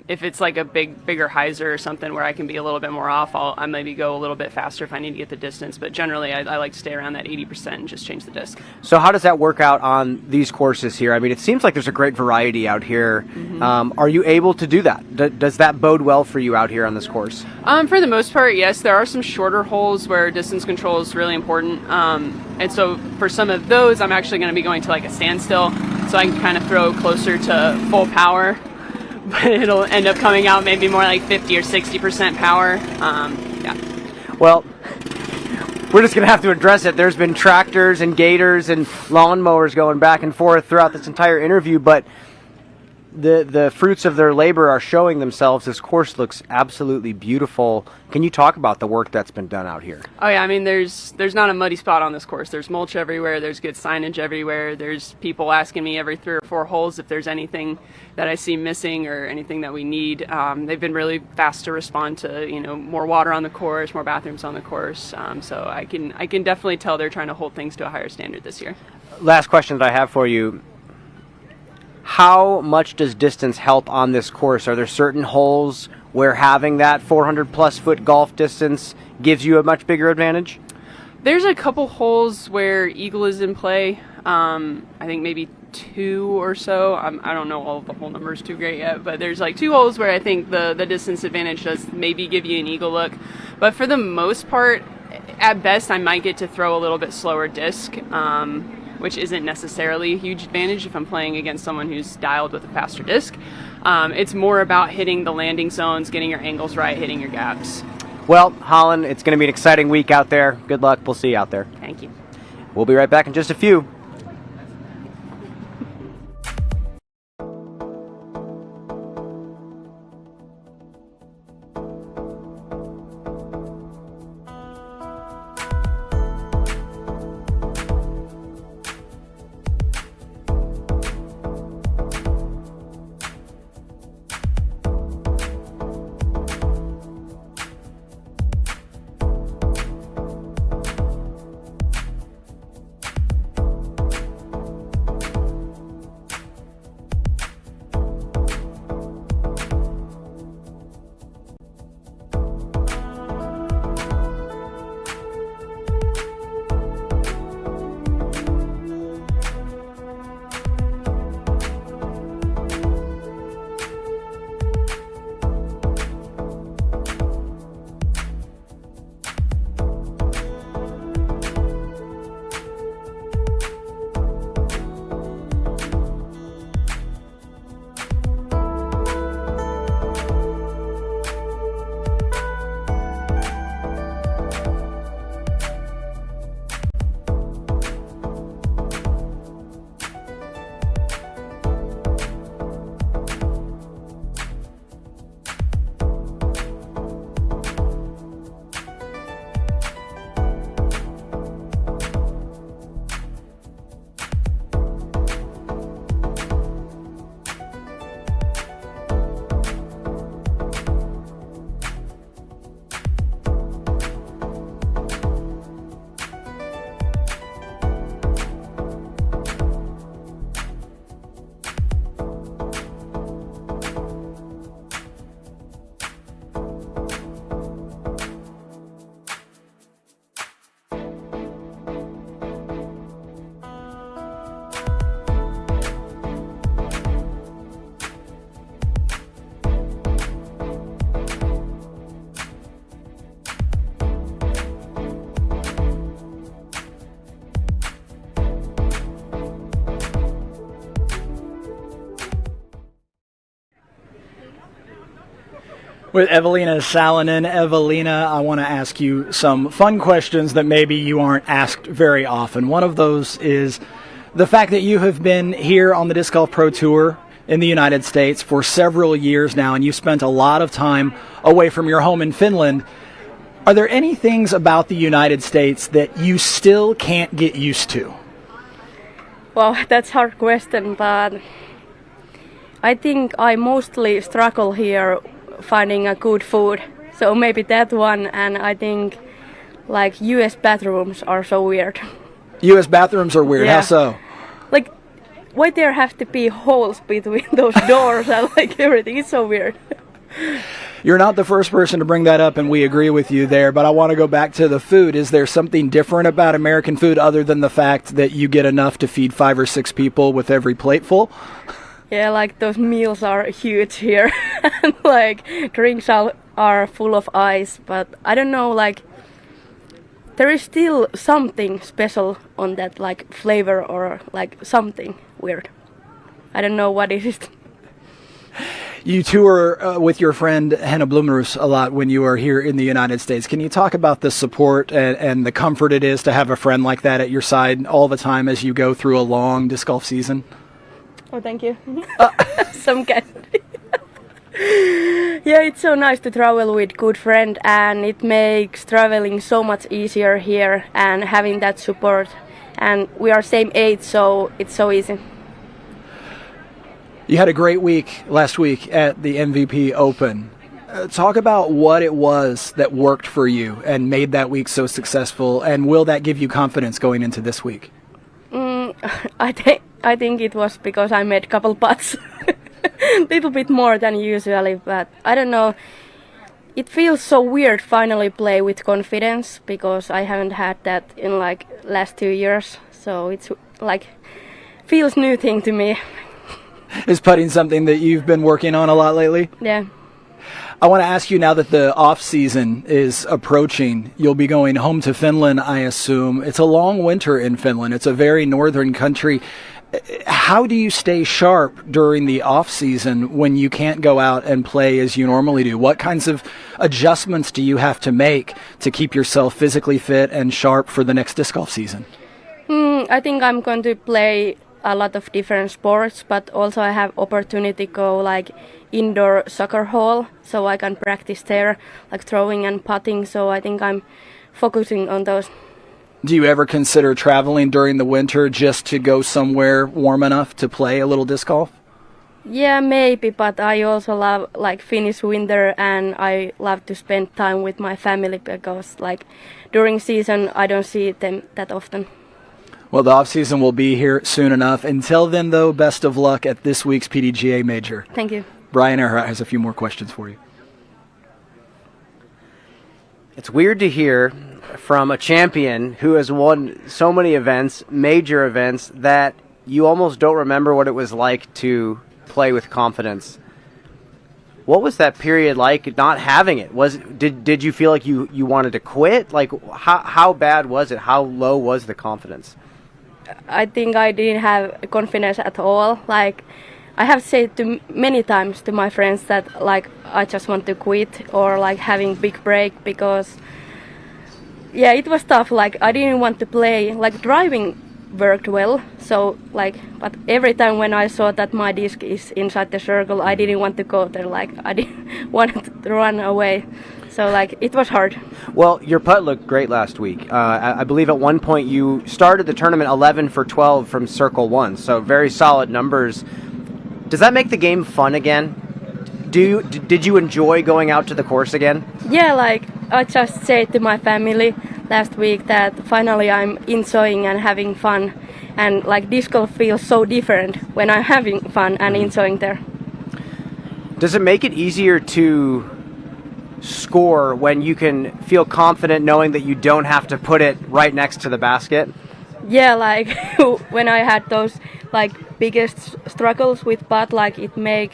If it's like a bigger hyzer or something where I can be a little bit more off, I maybe go a little bit faster if I need to get the distance. But generally, I like to stay around that 80% and just change the disc. So how does that work out on these courses here? I mean, it seems like there's a great variety out here. Are you able to do that? Does that bode well for you out here on this course? For the most part, yes. There are some shorter holes where distance control is really important. And so for some of those, I'm actually going to be going to like a standstill so I can kind of throw closer to full power. But it'll end up coming out maybe more like 50 or 60% power. Yeah. Well, we're just going to have to address it. There's been tractors and gators and lawnmowers going back and forth throughout this entire interview, but the fruits of their labor are showing themselves. This course looks absolutely beautiful. Can you talk about the work that's been done out here? Oh yeah, I mean there's not a muddy spot on this course. There's mulch everywhere, there's good signage everywhere, there's people asking me every 3 or 4 holes if there's anything that I see missing or anything that we need. They've been really fast to respond to, more water on the course, more bathrooms on the course. So I can definitely tell they're trying to hold things to a higher standard this year. Last question that I have for you. How much does distance help on this course? Are there certain holes where having that 400-plus foot golf distance gives you a much bigger advantage? There's a couple holes where eagle is in play. I think maybe 2 or so. I don't know all of the hole numbers too great yet, but there's like 2 holes where I think the distance advantage does maybe give you an eagle look. But for the most part, at best, I might get to throw a little bit slower disc. Which isn't necessarily a huge advantage if I'm playing against someone who's dialed with a faster disc. It's more about hitting the landing zones, getting your angles right, hitting your gaps. Well, Holyn, it's going to be an exciting week out there. Good luck. We'll see you out there. Thank you. We'll be right back in just a few. With Eveliina Salonen. Eveliina, I want to ask you some fun questions that maybe you aren't asked very often. One of those is the fact that you have been here on the Disc Golf Pro Tour in the United States for several years now, and you spent a lot of time away from your home in Finland. Are there any things about the United States that you still can't get used to? Well, that's a hard question, but I think I mostly struggle here finding a good food. So maybe that one, and I think like US bathrooms are so weird. U.S. bathrooms are weird. Yeah. How so? Like, why there have to be holes between those doors and like everything? It's so weird. You're not the first person to bring that up, and we agree with you there, but I want to go back to the food. Is there something different about American food other than the fact that you get enough to feed 5 or 6 people with every plateful? Yeah, like those meals are huge here. And like drinks are full of ice, but I don't know, like there is still something special on that like flavor or like something weird. I don't know what it is. You tour with your friend Henna Blomroos a lot when you are here in the United States. Can you talk about the support and the comfort it is to have a friend like that at your side all the time as you go through a long disc golf season? Oh, thank you. Some candy. Yeah, it's so nice to travel with good friend, and it makes traveling so much easier here and having that support. And we are same age, so it's so easy. You had a great week last week at the MVP Open. Talk about what it was that worked for you and made that week so successful, and will that give you confidence going into this week? I think it was because I made a couple putts, little bit more than usually, but I don't know. It feels so weird finally play with confidence because I haven't had that in like last 2 years, so it's like feels new thing to me. Is putting something that you've been working on a lot lately? Yeah. I want to ask you, now that the off season is approaching, you'll be going home to Finland, I assume. It's a long winter in Finland. It's a very northern country. How do you stay sharp during the off season when you can't go out and play as you normally do? What kinds of adjustments do you have to make to keep yourself physically fit and sharp for the next disc golf season? I think I'm going to play a lot of different sports, but also I have opportunity to go like indoor soccer hall, so I can practice there, like throwing and putting. So I think I'm focusing on those. Do you ever consider traveling during the winter just to go somewhere warm enough to play a little disc golf? Yeah, maybe, but I also love like Finnish winter, and I love to spend time with my family because like during season I don't see them that often. Well, the off-season will be here soon enough. Until then, though, best of luck at this week's PDGA Major. Thank you. Brian Earhart has a few more questions for you. It's weird to hear from a champion who has won so many events, major events, that you almost don't remember what it was like to play with confidence. What was that period like, not having it? Did you feel like you wanted to quit? Like, how bad was it? How low was the confidence? I think I didn't have confidence at all. Like, I have said many times to my friends that like I just want to quit or like having big break because yeah, it was tough. Like I didn't want to play. Like driving worked well, so like, but every time when I saw that my disc is inside the circle, I didn't want to go there. Like I didn't want to run away. So like it was hard. Well, your putt looked great last week. I believe at one point you started the tournament 11 for 12 from circle 1, so very solid numbers. Does that make the game fun again? Did you enjoy going out to the course again? Yeah, like I just said to my family last week that finally I'm enjoying and having fun, and like disc golf feels so different when I'm having fun and enjoying there. Does it make it easier to score when you can feel confident knowing that you don't have to put it right next to the basket? Yeah, like when I had those like biggest struggles with putt, like it make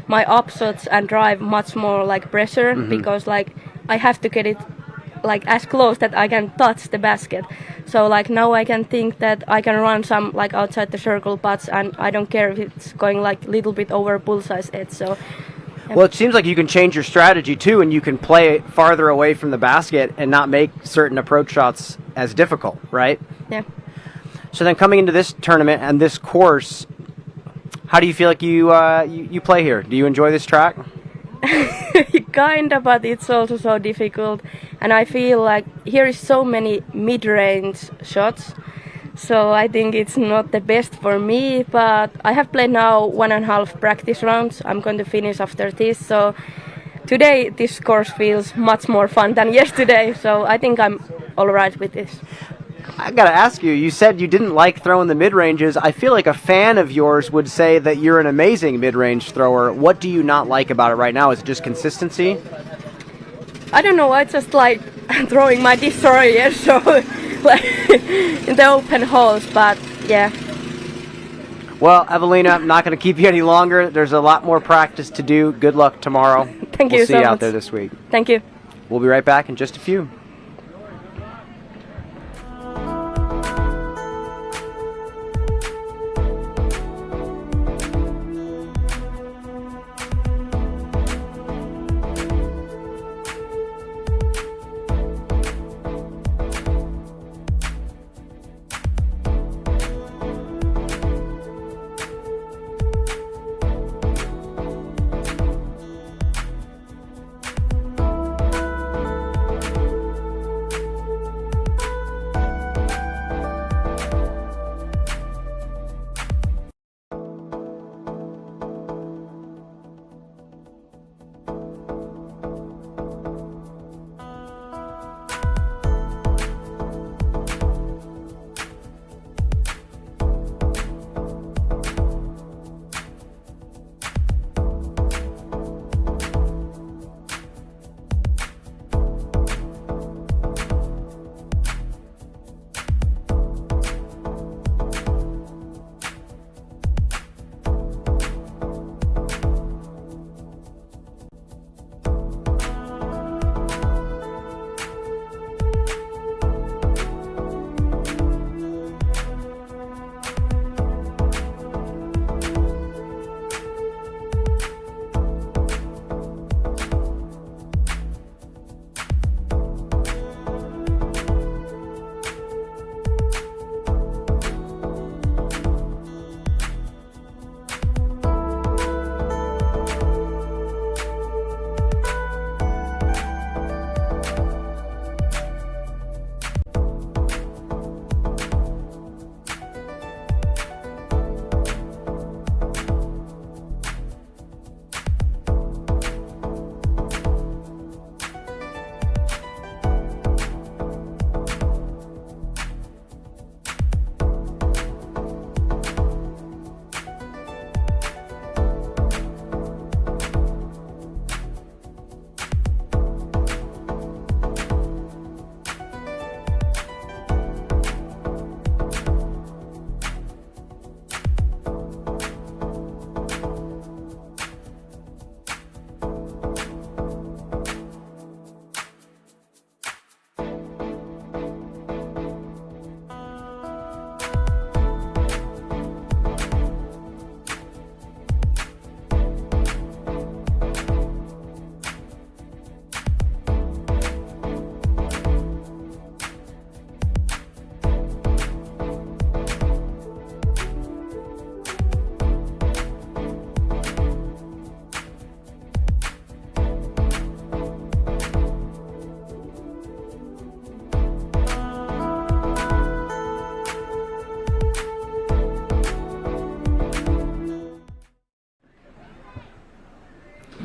my upshots and drive much more like pressure because like I have to get it like as close that I can touch the basket. So like now I can think that I can run some like outside the circle putts, and I don't care if it's going like little bit over bullseye's edge. So yeah. Well, it seems like you can change your strategy too, and you can play farther away from the basket and not make certain approach shots as difficult, right? Yeah. So then coming into this tournament and this course, how do you feel like you play here? Do you enjoy this track? Kinda, but it's also so difficult, and I feel like here is so many mid-range shots, so I think it's not the best for me, but I have played now 1.5 practice rounds. I'm going to finish after this, so today this course feels much more fun than yesterday, so I think I'm alright with this. I gotta ask you, you said you didn't like throwing the mid-ranges. I feel like a fan of yours would say that you're an amazing mid-range thrower. What do you not like about it right now? Is it just consistency? I don't know, I just like throwing my destroyer, so like in the open holes, but yeah. Well, Eveliina, I'm not going to keep you any longer. There's a lot more practice to do. Good luck tomorrow. Thank you We'll see so you out much. there this week. Thank you. We'll be right back in just a few.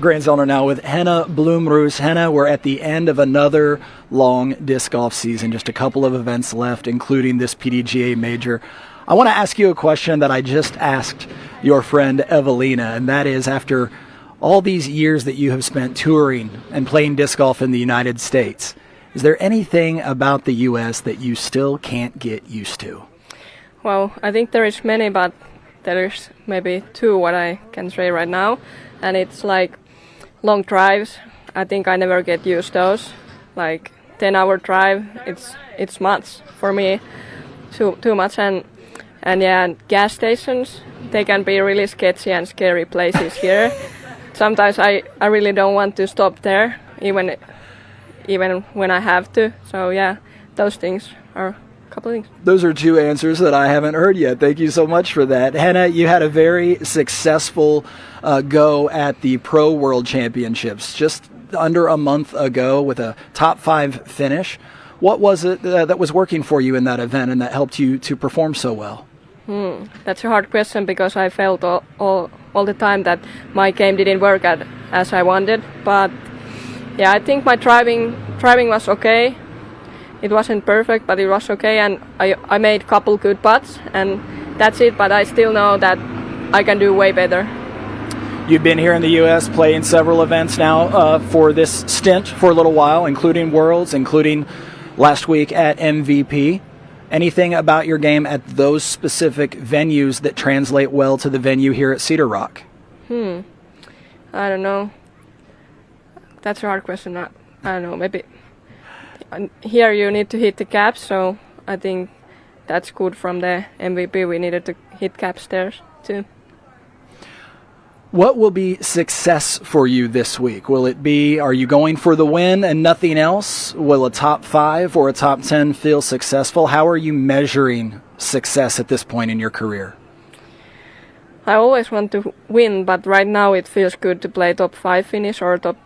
Grand Zoner now with Henna Blomroos. Henna, we're at the end of another long disc golf season. Just a couple of events left, including this PDGA major. I want to ask you a question that I just asked your friend Eveliina, and that is, after all these years that you have spent touring and playing disc golf in the United States, is there anything about the U.S. that you still can't get used to? Well, I think there is many, but there's maybe two what I can say right now, and it's like long drives. I think I never get used to those. Like 10-hour drive, it's much for me, too much, and yeah, gas stations, they can be really sketchy and scary places here. Sometimes I really don't want to stop there, even when I have to. So yeah, those things are a couple of things. Those are two answers that I haven't heard yet. Thank you so much for that. Henna, you had a very successful go at the Pro World Championships just under a month ago with a top 5 finish. What was it that was working for you in that event and that helped you to perform so well? That's a hard question, because I felt all the time that my game didn't work as I wanted. But yeah, I think my driving was okay. it wasn't perfect, but it was okay, and I made couple good putts, and that's it. But I still know that I can do way better. You've been here in the U.S. playing several events now for this stint for a little while, including Worlds, including last week at MVP. Anything about your game at those specific venues that translate well to the venue here at Cedar Rock? I don't know. That's a hard question. I don't know. Maybe here you need to hit the caps, so I think that's good from the MVP. We needed to hit caps there too. What will be success for you this week? Will it be, are you going for the win and nothing else? Will a top 5 or a top 10 feel successful? How are you measuring success at this point in your career? I always want to win, but right now it feels good to play top 5 finish or top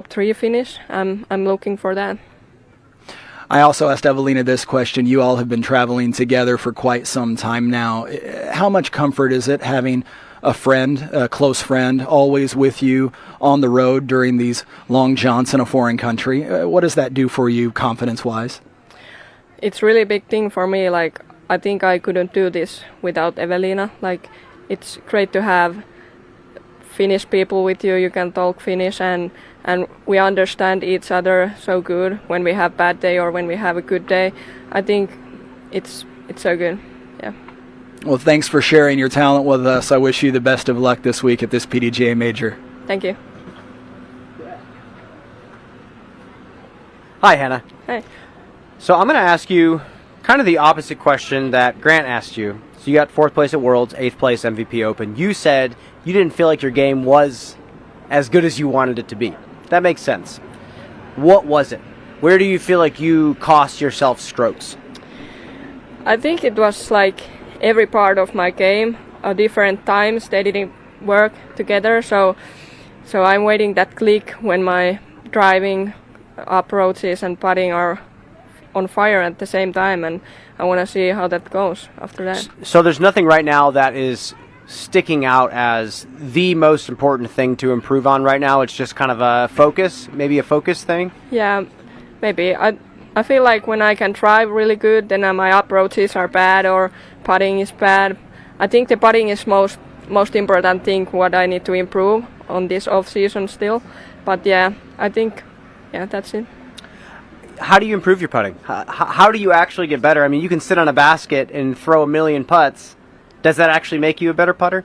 3 finish. I'm looking for that. I also asked Eveliina this question. You all have been traveling together for quite some time now. How much comfort is it having a friend, a close friend, always with you on the road during these long jaunts in a foreign country? What does that do for you confidence-wise? It's really a big thing for me. Like, I think I couldn't do this without Eveliina. Like, it's great to have Finnish people with you. You can talk Finnish, and we understand each other so good when we have bad day or when we have a good day. I think it's so good. Yeah. Well, thanks for sharing your talent with us. I wish you the best of luck this week at this PDGA Major. Thank you. Hi, Henna. Hi. So I'm going to ask you kind of the opposite question that Grant asked you. So you got 4th place at Worlds, 8th place MVP Open. You said you didn't feel like your game was as good as you wanted it to be. That makes sense. What was it? Where do you feel like you cost yourself strokes? I think it was like every part of my game at different times they didn't work together, so I'm waiting that click when my driving, approaches and putting are on fire at the same time, and I want to see how that goes after that. So there's nothing right now that is sticking out as the most important thing to improve on right now. It's just kind of a focus, maybe a focus thing? Yeah, maybe. I feel like when I can drive really good, then my approaches are bad or putting is bad. I think the putting is most important thing what I need to improve on this off season still. But yeah, I think that's it. How do you improve your putting? How do you actually get better? I mean, you can sit on a basket and throw a million putts. Does that actually make you a better putter?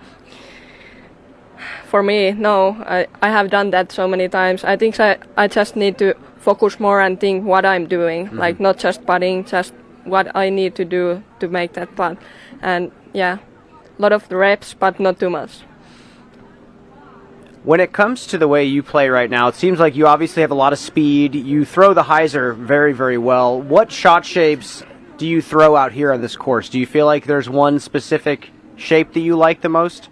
For me, no. I have done that so many times. I think I just need to focus more and think what I'm doing, like not just putting, just what I need to do to make that putt. And yeah, a lot of the reps, but not too much. When it comes to the way you play right now, it seems like you obviously have a lot of speed. You throw the hyzer very, very well. What shot shapes do you throw out here on this course? Do you feel like there's one specific shape that you like the most?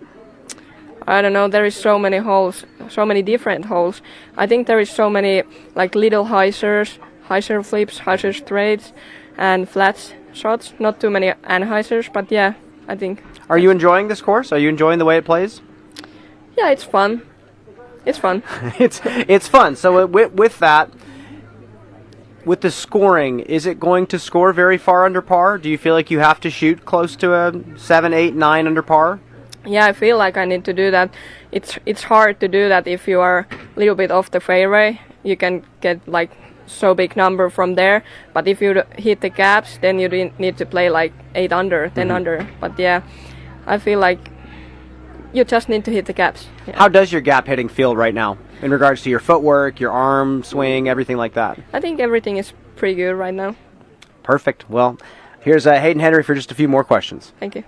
I don't know, there is so many holes, so many different holes. I think there is so many like little hyzers, hyzer flips, hyzer straights, and flat shots. Not too many anhyzers, but yeah, I think. Are you enjoying this course? Are you enjoying the way it plays? Yeah, it's fun. It's fun. it's fun. So with that, with the scoring, is it going to score very far under par? Do you feel like you have to shoot close to a 7, 8, 9 under par? Yeah, I feel like I need to do that. It's hard to do that if you are a little bit off the fairway. You can get like so big number from there. But if you hit the gaps, then you need to play like 8 under, 10 under. But yeah, I feel like you just need to hit the gaps. Yeah. How does your gap hitting feel right now in regards to your footwork, your arm swing, everything like that? I think everything is pretty good right now. Perfect. Well, here's Hayden Henry for just a few more questions. Thank you.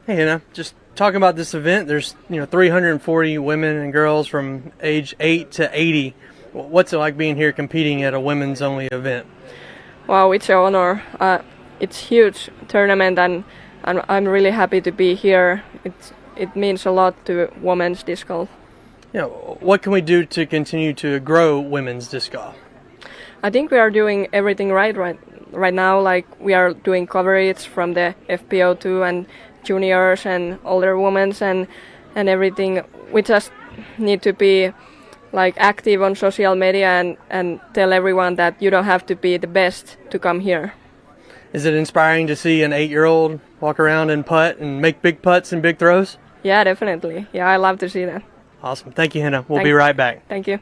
Hey, Henna, just talking about this event, there's 340 women and girls from age 8 to 80. What's it like being here competing at a women's only event? Wow, it's an honor. It's a huge tournament, and I'm really happy to be here. It means a lot to women's disc golf. Yeah, what can we do to continue to grow women's disc golf? I think we are doing everything right now. Like, we are doing coverage from the FPO2 and juniors and older women and everything. We just need to be like active on social media and tell everyone that you don't have to be the best to come here. Is it inspiring to see an 8-year-old walk around and putt and make big putts and big throws? Yeah, definitely. Yeah, I love to see that. Awesome. Thank you, Henna. We'll be right back. Thank you.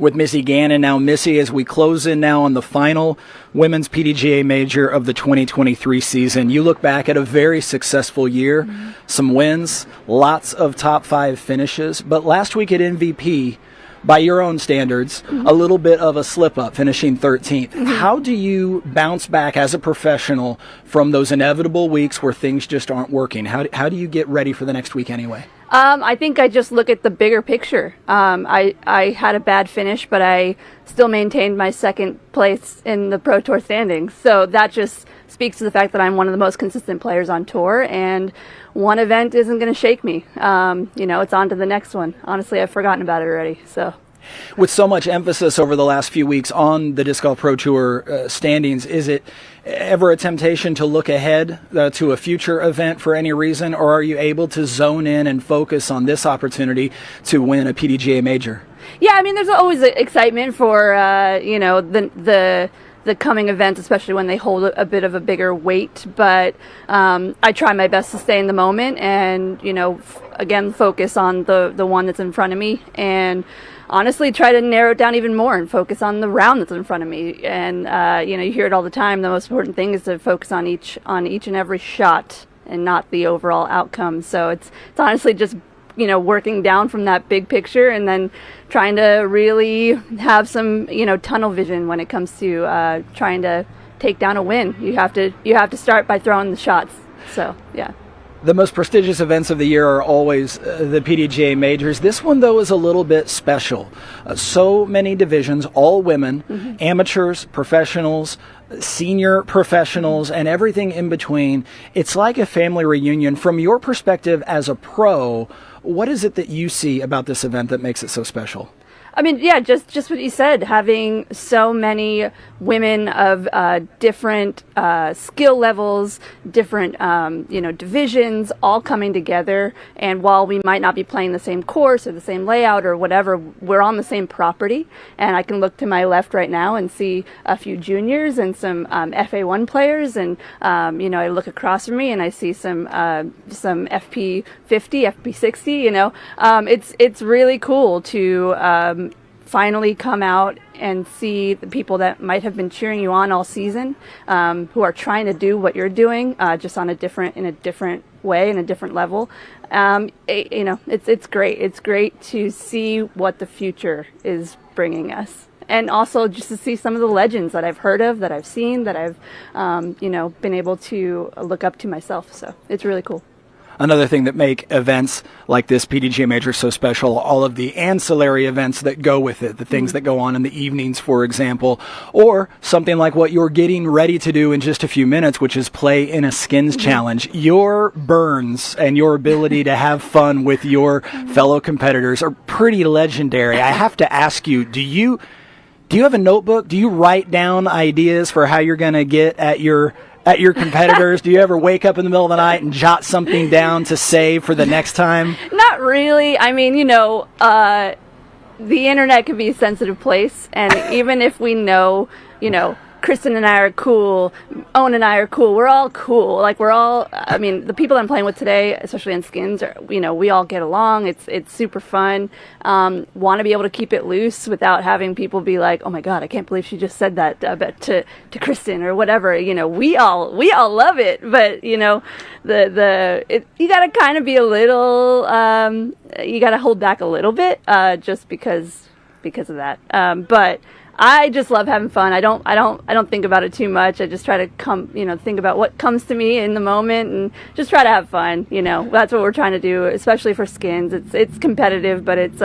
with Missy Gannon. Now, Missy, as we close in now on the final women's PDGA major of the 2023 season, you look back at a very successful year, some wins, lots of top 5 finishes, but last week at MVP, by your own standards, a little bit of a slip-up, finishing 13th. How do you bounce back as a professional from those inevitable weeks where things just aren't working? How do you get ready for the next week anyway? I think I just look at the bigger picture. I had a bad finish, but I still maintained my second place in the Pro Tour standings. So that just speaks to the fact that I'm one of the most consistent players on tour, and one event isn't going to shake me. It's on to the next one. Honestly, I've forgotten about it already. So, with so much emphasis over the last few weeks on the Disc Golf Pro Tour standings, is it ever a temptation to look ahead to a future event for any reason, or are you able to zone in and focus on this opportunity to win a PDGA major? Yeah, I mean, there's always excitement for the coming events, especially when they hold a bit of a bigger weight. But I try my best to stay in the moment, and again, focus on the one that's in front of me, and honestly try to narrow it down even more and focus on the round that's in front of me. And you hear it all the time. The most important thing is to focus on each and every shot and not the overall outcome. So it's honestly just working down from that big picture and then trying to really have some tunnel vision when it comes to trying to take down a win. You have to start by throwing the shots. So yeah. The most prestigious events of the year are always the PDGA majors. This one, though, is a little bit special. So many divisions, all women, amateurs, professionals, senior professionals, and everything in between. It's like a family reunion. From your perspective as a pro, what is it that you see about this event that makes it so special? I mean, yeah, just what you said, having so many women of different skill levels, different, divisions, all coming together. And while we might not be playing the same course or the same layout or whatever, we're on the same property. And I can look to my left right now and see a few juniors and some FA1 players. And, I look across from me and I see some FP50, FP60, it's really cool to finally come out and see the people that might have been cheering you on all season, who are trying to do what you're doing, just in a different way, in a different level. It's great. It's great to see what the future is bringing us. And also just to see some of the legends that I've heard of, that I've seen, that I've, been able to look up to myself. So it's really cool. Another thing that make events like this PDGA Major so special, all of the ancillary events that go with it, the things that go on in the evenings, for example, or something like what you're getting ready to do in just a few minutes, which is play in a skins challenge. Your burns and your ability to have fun with your fellow competitors are pretty legendary. I have to ask you, do you have a notebook? Do you write down ideas for how you're going to get at your competitors? Do you ever wake up in the middle of the night and jot something down to save for the next time? Not really. I mean, the internet can be a sensitive place, and even if we know, Kristin and I are cool, Ohn and I are cool, we're all cool. Like, the people I'm playing with today, especially in skins, we all get along. It's super fun. Want to be able to keep it loose without having people be like, oh my God, I can't believe she just said that to Kristin or whatever. We all love it, but you gotta kind of be a little, you gotta hold back a little bit, just because of that. But I just love having fun. I don't think about it too much. I just try to think about what comes to me in the moment and just try to have fun. That's what we're trying to do, especially for skins. It's competitive, but it's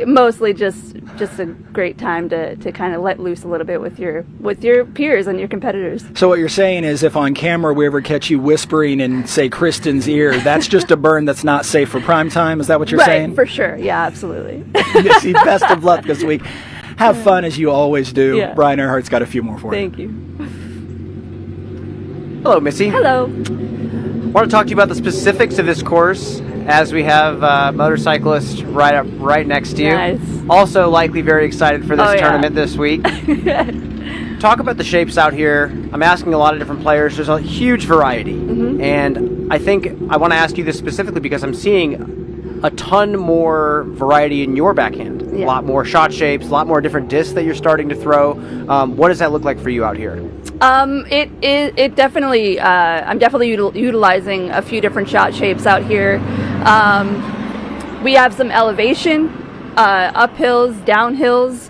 mostly just a great time to kind of let loose a little bit with your peers and your competitors. So what you're saying is, if on camera we ever catch you whispering in, say, Kristin's ear, that's just a burn that's not safe for prime time. Is that what you're saying? Right, for sure. Yeah, absolutely. Missy, best of luck this week. Have fun as you always do. Yeah. Brian Earhart's got a few more for you. Thank you. Hello, Missy. Hello. I want to talk to you about the specifics of this course, as we have motorcyclists right next to you. Nice. Also likely very excited for this Oh, yeah. tournament this week. Talk about the shapes out here. I'm asking a lot of different players. There's a huge variety. And I think I want to ask you this specifically because I'm seeing a ton more variety in your backhand. Yeah. A lot more shot shapes, a lot more different discs that you're starting to throw. What does that look like for you out here? It definitely, I'm definitely utilizing a few different shot shapes out here. We have some elevation, uphills, downhills,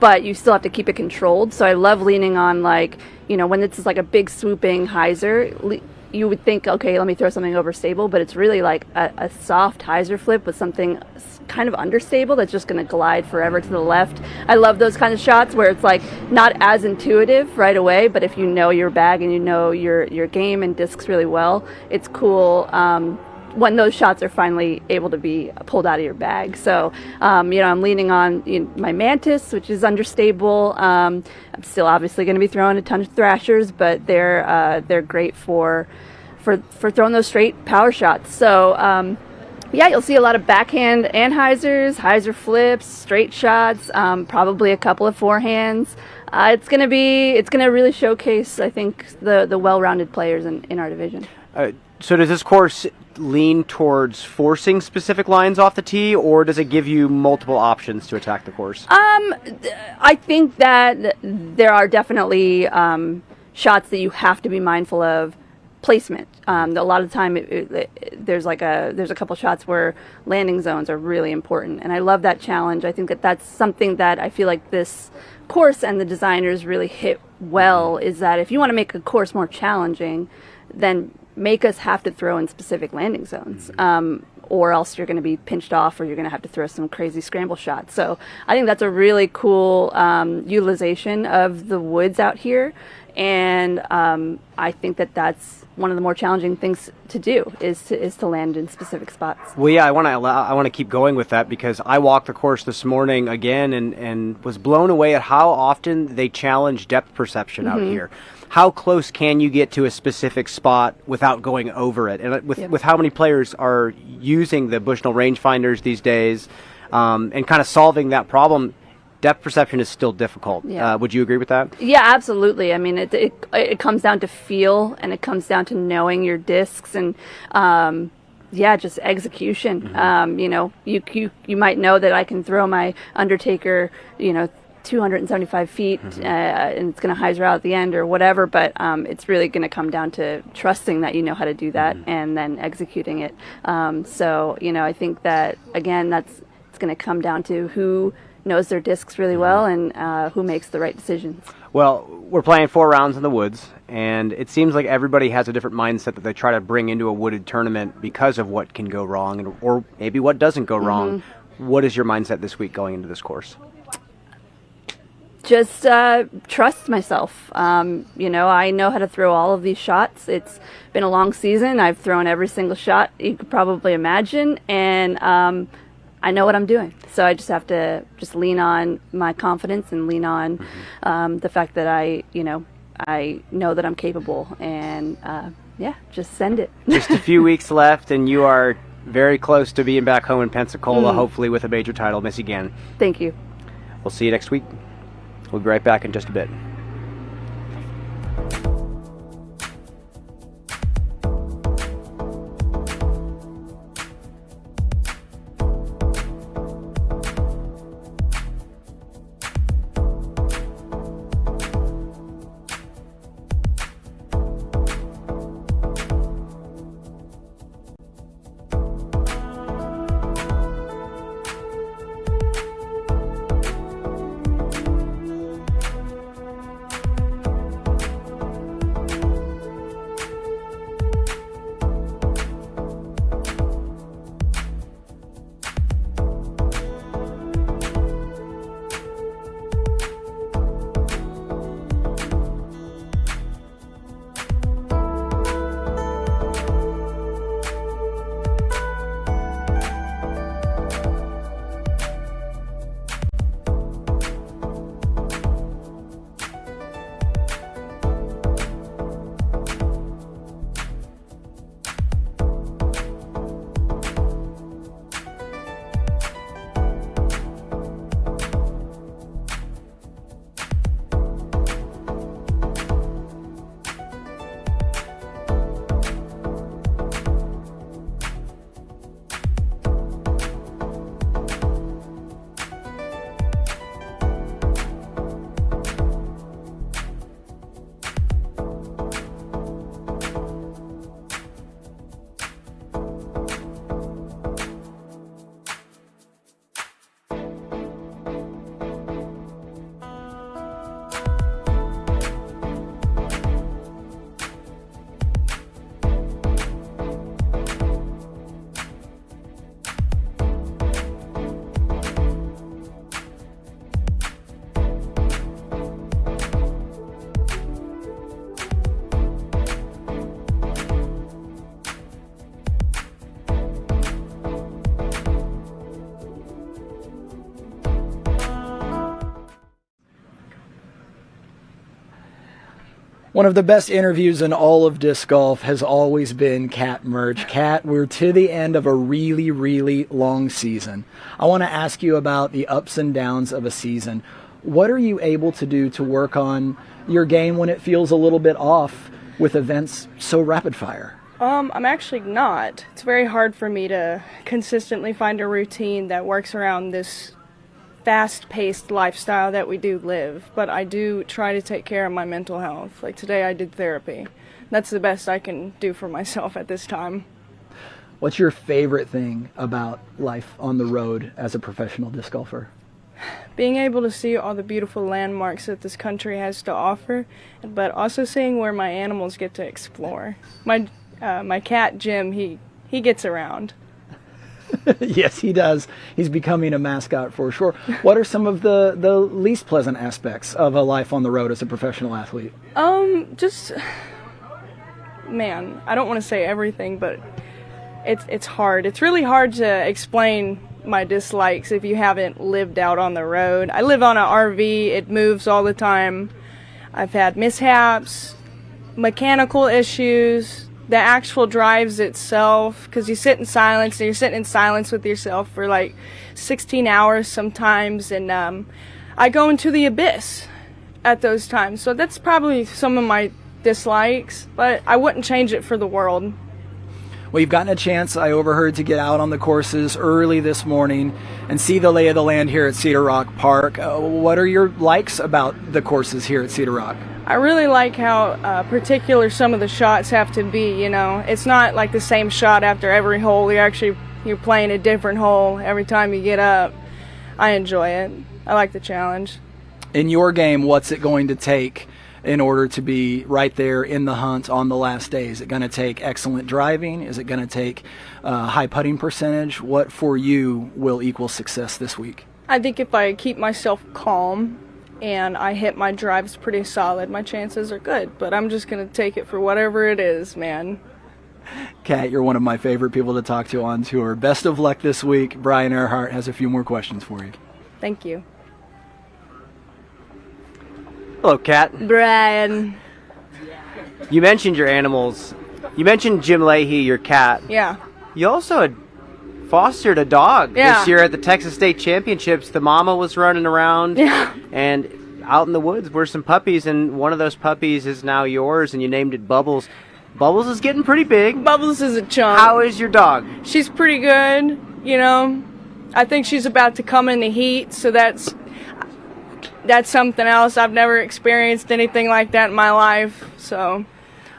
but you still have to keep it controlled. So I love leaning on, when it's like a big swooping hyzer, you would think, okay, let me throw something overstable, but it's really like a soft hyzer flip with something kind of understable that's just going to glide forever to the left. I love those kind of shots where it's like not as intuitive right away, but if you know your bag and you know your game and discs really well, it's cool when those shots are finally able to be pulled out of your bag. So, I'm leaning on my Mantis, which is understable. I'm still obviously going to be throwing a ton of thrashers, but they're great for throwing those straight power shots. So, you'll see a lot of backhand anhyzers, hyzer flips, straight shots, probably a couple of forehands. It's gonna really showcase, I think, the well-rounded players in our division. So does this course lean towards forcing specific lines off the tee, or does it give you multiple options to attack the course? I think that there are definitely shots that you have to be mindful of placement. A lot of the time, there's a couple shots where landing zones are really important, and I love that challenge. I think that that's something that I feel like this course and the designers really hit well, is that if you want to make a course more challenging, then make us have to throw in specific landing zones, or else you're going to be pinched off, or you're going to have to throw some crazy scramble shots. So I think that's a really cool utilization of the woods out here, and I think that that's one of the more challenging things to do is to land in specific spots. Well, yeah, I want to keep going with that, because I walked the course this morning again and was blown away at how often they challenge depth perception out here. How close can you get to a specific spot without going over it? And with how many players are using the Bushnell rangefinders these days, and kind of solving that problem, depth perception is still difficult. Yeah. Would you agree with that? Yeah, absolutely. I mean, it comes down to feel, and it comes down to knowing your discs, and just execution. You know, you might know that I can throw my Undertaker, 275 feet, and it's going to hyzer out at the end or whatever, but it's really going to come down to trusting that you know how to do that and then executing it. So, I think that, again, it's going to come down to who knows their discs really well and who makes the right decisions. Well, we're playing 4 rounds in the woods, and it seems like everybody has a different mindset that they try to bring into a wooded tournament because of what can go wrong, or maybe what doesn't go wrong. What is your mindset this week going into this course? Just trust myself. I know how to throw all of these shots. It's been a long season. I've thrown every single shot you could probably imagine, and I know what I'm doing. So I just have to lean on my confidence and lean on the fact that I know that I'm capable, and just send it. Just a few weeks left, and you are very close to being back home in Pensacola, hopefully with a major title. Missy Gannon. Thank you. We'll see you next week. We'll be right back in just a bit. One of the best interviews in all of disc golf has always been Kat Mertsch. Kat, we're to the end of a really, really long season. I want to ask you about the ups and downs of a season. What are you able to do to work on your game when it feels a little bit off with events so rapid fire? I'm actually not. It's very hard for me to consistently find a routine that works around this fast-paced lifestyle that we do live, but I do try to take care of my mental health. Like today I did therapy. That's the best I can do for myself at this time. What's your favorite thing about life on the road as a professional disc golfer? Being able to see all the beautiful landmarks that this country has to offer, but also seeing where my animals get to explore. My cat Jim, he gets around. Yes, he does. He's becoming a mascot for sure. What are some of the least pleasant aspects of a life on the road as a professional athlete? Man, I don't want to say everything, but it's hard. It's really hard to explain my dislikes if you haven't lived out on the road. I live on an RV. It moves all the time. I've had mishaps, mechanical issues, the actual drives itself, because you sit in silence, and you're sitting in silence with yourself for like 16 hours sometimes, and I go into the abyss at those times. So that's probably some of my dislikes, but I wouldn't change it for the world. Well, you've gotten a chance, I overheard, to get out on the courses early this morning and see the lay of the land here at Cedar Rock Park. What are your likes about the courses here at Cedar Rock? I really like how particular some of the shots have to be, you know. It's not like the same shot after every hole. You're playing a different hole every time you get up. I enjoy it. I like the challenge. In your game, what's it going to take in order to be right there in the hunt on the last day? Is it going to take excellent driving? Is it going to take high putting percentage? What for you will equal success this week? I think if I keep myself calm and I hit my drives pretty solid, my chances are good. But I'm just going to take it for whatever it is, man. Kat, you're one of my favorite people to talk to on tour. Best of luck this week. Brian Earhart has a few more questions for you. Thank you. Hello, Kat. Brian. You mentioned your animals. You mentioned Jim Leahy, your cat. Yeah. You also had fostered a dog this year at the Texas State Championships. The mama was running around. Yeah. And out in the woods were some puppies, and one of those puppies is now yours, and you named it Bubbles. Bubbles is getting pretty big. Bubbles is a chunk. How is your dog? She's pretty good, you know. I think she's about to come in the heat, so that's something else. I've never experienced anything like that in my life, so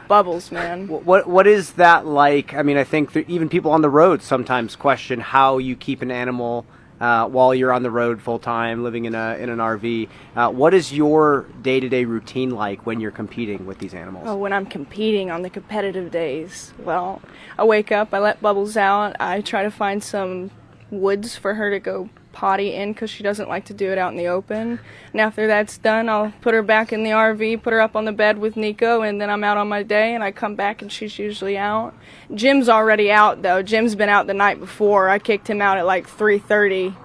Bubbles, man. What is that like? I mean, I think even people on the road sometimes question how you keep an animal while you're on the road full time, living in an RV. What is your day-to-day routine like when you're competing with these animals? Oh, when I'm competing on the competitive days, well, I wake up, I let Bubbles out, I try to find some woods for her to go potty in because she doesn't like to do it out in the open. And after that's done, I'll put her back in the RV, put her up on the bed with Nico, and then I'm out on my day, and I come back and she's usually out. Jim's already out, though. Jim's been out the night before. I kicked him out at like 3:30.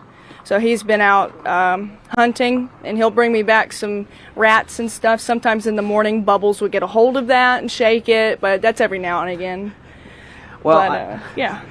So he's been out hunting, and he'll bring me back some rats and stuff. Sometimes in the morning, Bubbles will get a hold of that and shake it, but that's every now and again. Well, yeah.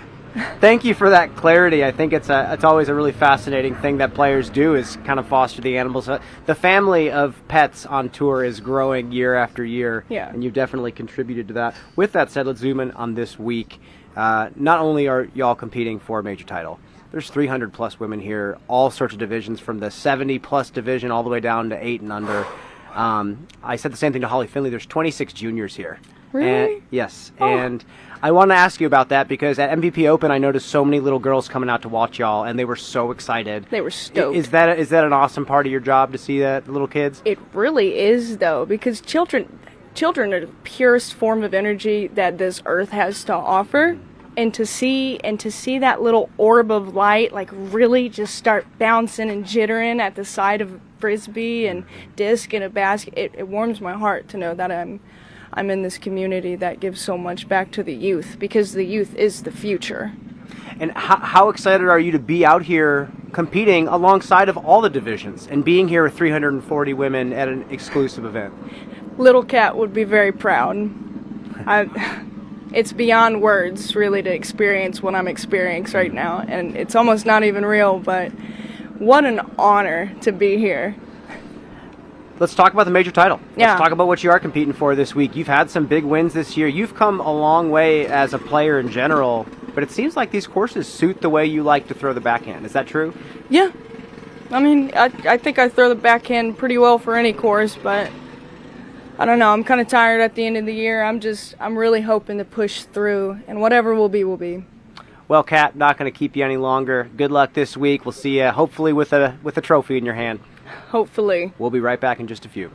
Thank you for that clarity. I think it's always a really fascinating thing that players do is kind of foster the animals. The family of pets on tour is growing year after year, and you've definitely contributed to that. With that said, let's zoom in on this week. Not only are y'all competing for a major title, there's 300 plus women here, all sorts of divisions from the 70 plus division all the way down to 8 and under. I said the same thing to Holly Finley. There's 26 juniors here. Really? Yes. Oh. And I want to ask you about that because at MVP Open, I noticed so many little girls coming out to watch y'all, and they were so excited. They were stoked. Is that an awesome part of your job to see that, the little kids? It really is, though, because children are the purest form of energy that this earth has to offer. And to see that little orb of light like really just start bouncing and jittering at the side of a frisbee and disc in a basket, it warms my heart to know that I'm in this community that gives so much back to the youth, because the youth is the future. And how excited are you to be out here competing alongside of all the divisions and being here with 340 women at an exclusive event? Little Cat would be very proud. It's beyond words, really, to experience what I'm experiencing right now, and it's almost not even real, but what an honor to be here. Let's talk about the major title. Yeah. Let's talk about what you are competing for this week. You've had some big wins this year. You've come a long way as a player in general, but it seems like these courses suit the way you like to throw the backhand. Is that true? Yeah. I mean, I think I throw the backhand pretty well for any course, but I don't know. I'm kind of tired at the end of the year. I'm really hoping to push through, and whatever will be, will be. Well, Kat, not going to keep you any longer. Good luck this week. We'll see you hopefully with a trophy in your hand. Hopefully. We'll be right back in just a few.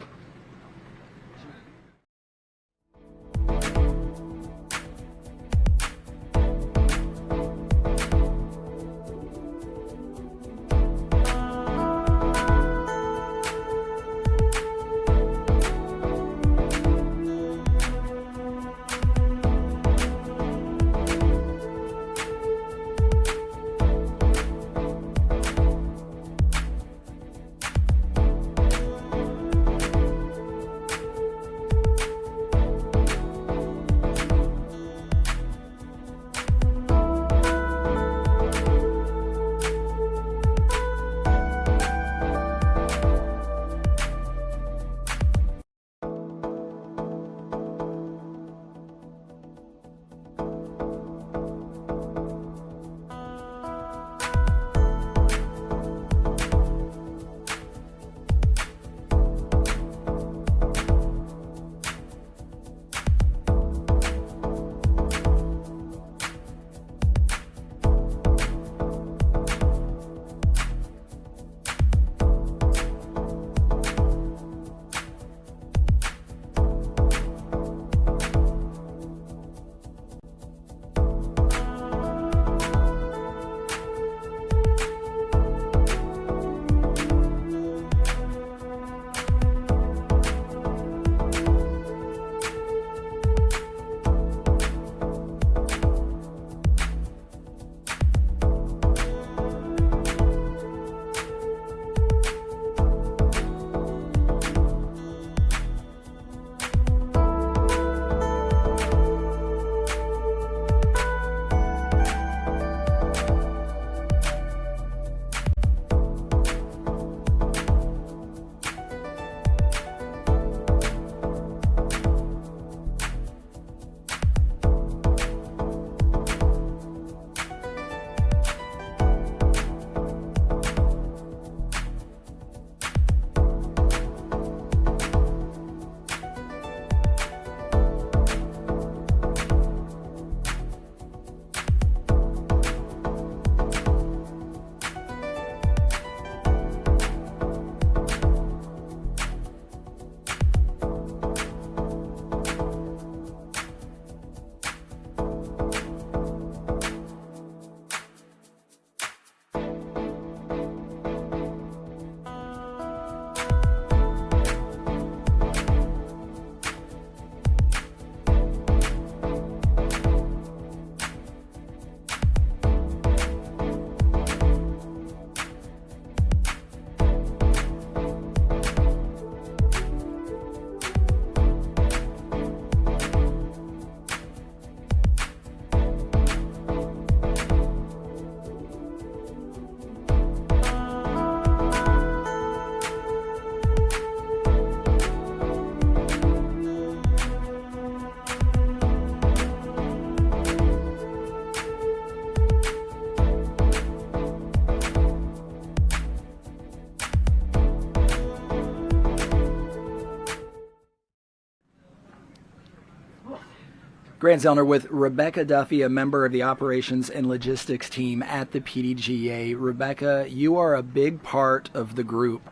Grant Zellner with Rebecca Duffy, a member of the operations and logistics team at the PDGA. Rebecca, you are a big part of the group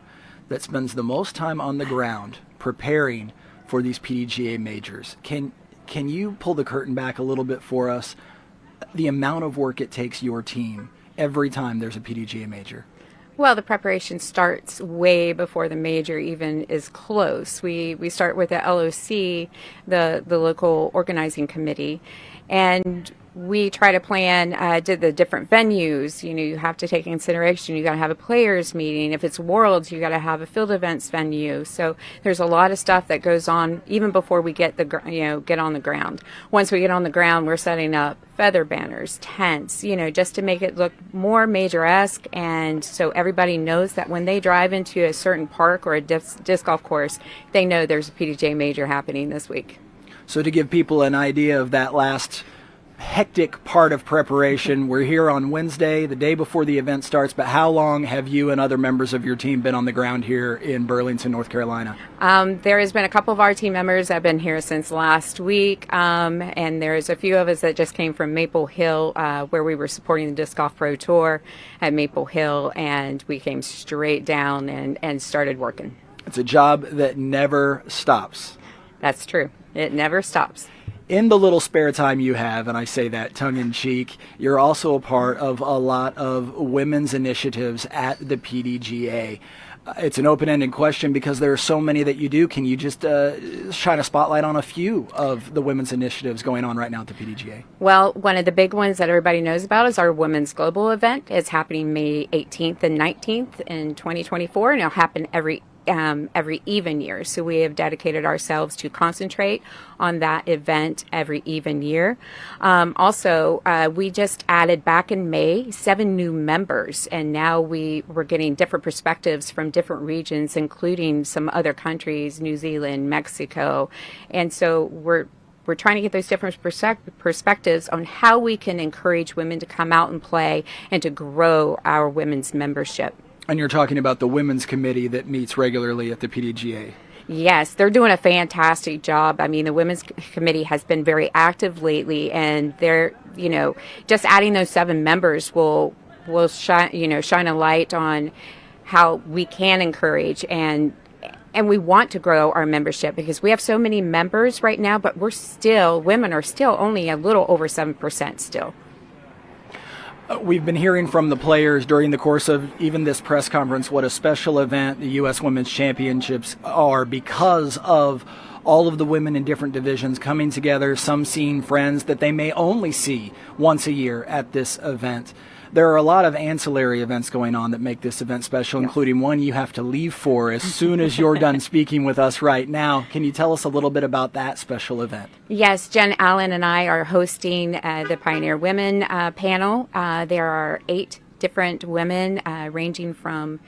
that spends the most time on the ground preparing for these PDGA majors. Can you pull the curtain back a little bit for us? The amount of work it takes your team every time there's a PDGA major. Well, the preparation starts way before the major even is close. We start with the LOC, the local organizing committee, and we try to plan the different venues. You have to take into consideration, you got to have a players meeting. If it's Worlds, you got to have a field events venue. So there's a lot of stuff that goes on even before we get get on the ground. Once we get on the ground, we're setting up feather banners, tents, just to make it look more major-esque, and so everybody knows that when they drive into a certain park or a disc golf course, they know there's a PDGA major happening this week. So to give people an idea of that last hectic part of preparation, we're here on Wednesday, the day before the event starts, but how long have you and other members of your team been on the ground here in Burlington, North Carolina? There has been a couple of our team members that have been here since last week, and there's a few of us that just came from Maple Hill, where we were supporting the Disc Golf Pro Tour at Maple Hill, and we came straight down and started working. It's a job that never stops. That's true. It never stops. In the little spare time you have, and I say that tongue-in-cheek, you're also a part of a lot of women's initiatives at the PDGA. It's an open-ended question because there are so many that you do. Can you just shine a spotlight on a few of the women's initiatives going on right now at the PDGA? Well, one of the big ones that everybody knows about is our Women's Global event. It's happening May 18th and 19th in 2024, and it'll happen every even year. So we have dedicated ourselves to concentrate on that event every even year. Also, we just added back in May 7 new members, and now we're getting different perspectives from different regions, including some other countries, New Zealand, Mexico. And so we're trying to get those different perspectives on how we can encourage women to come out and play and to grow our women's membership. And you're talking about the women's committee that meets regularly at the PDGA. Yes, they're doing a fantastic job. I mean, the women's committee has been very active lately, and they're, just adding those 7 members will shine a light on how we can encourage and we want to grow our membership, because we have so many members right now, but women are still only a little over 7% still. We've been hearing from the players during the course of even this press conference what a special event the U.S. Women's Championships are because of all of the women in different divisions coming together, some seeing friends that they may only see once a year at this event. There are a lot of ancillary events going on that make this event special, including one you have to leave for as soon as you're done speaking with us right now. Can you tell us a little bit about that special event? Yes, Jen Allen and I are hosting the Pioneer Women panel. There are 8 different women ranging from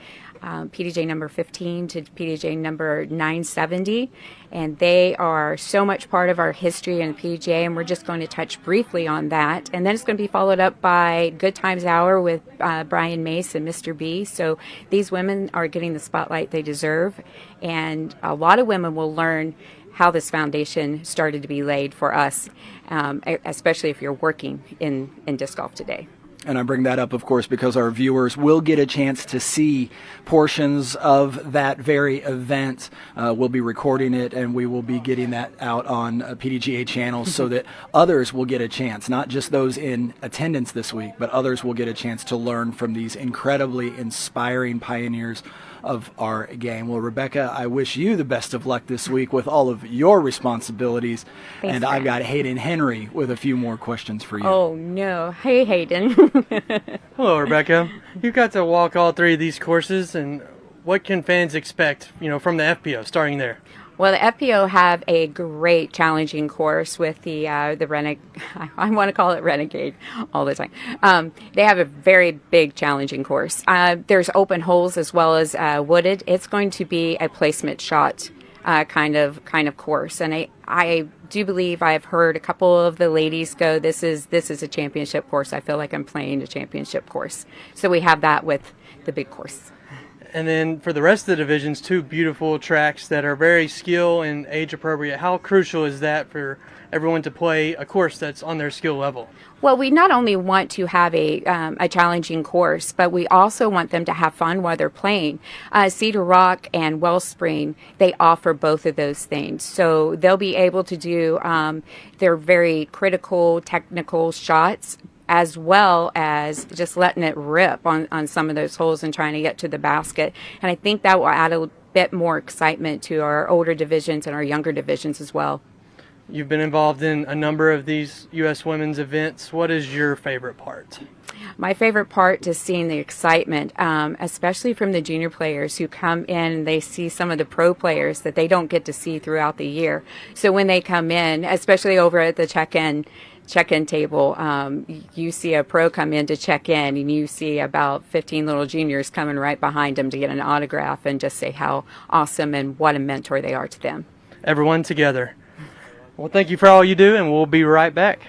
PDJ number 15 to PDJ number 970, and they are so much part of our history in PDJ, and we're just going to touch briefly on that, and then it's going to be followed up by Good Times Hour with Brian Mace and Mr. B. So these women are getting the spotlight they deserve, and a lot of women will learn how this foundation started to be laid for us, especially if you're working in disc golf today. And I bring that up, of course, because our viewers will get a chance to see portions of that very event. We'll be recording it, and we will be getting that out on PDGA channels so that others will get a chance, not just those in attendance this week, but others will get a chance to learn from these incredibly inspiring pioneers of our game. Well, Rebecca, I wish you the best of luck this week with all of your responsibilities. Thanks, and I've got Hayden Henry with a few more questions for you. Oh, no. Hey, Hayden. Hello, Rebecca. You got to walk all 3 of these courses, and what can fans expect, from the FPO, starting there? Well, the FPO have a great challenging course with the Renegade. I want to call it Renegade all the time. They have a very big challenging course. There's open holes as well as wooded. It's going to be a placement shot kind of course, and I do believe I've heard a couple of the ladies go, this is a championship course. I feel like I'm playing a championship course. So we have that with the big course. And then for the rest of the divisions, 2 beautiful tracks that are very skill and age appropriate. How crucial is that for everyone to play a course that's on their skill level? Well, we not only want to have a challenging course, but we also want them to have fun while they're playing. Cedar Rock and Wellspring, they offer both of those things. So they'll be able to do their very critical, technical shots, as well as just letting it rip on some of those holes and trying to get to the basket. And I think that will add a bit more excitement to our older divisions and our younger divisions as well. You've been involved in a number of these U.S. women's events. What is your favorite part? My favorite part is seeing the excitement, especially from the junior players who come in and they see some of the pro players that they don't get to see throughout the year. So when they come in, especially over at the check-in table, you see a pro come in to check in, and you see about 15 little juniors coming right behind them to get an autograph and just say how awesome and what a mentor they are to them. Everyone together. Well, thank you for all you do, and we'll be right back.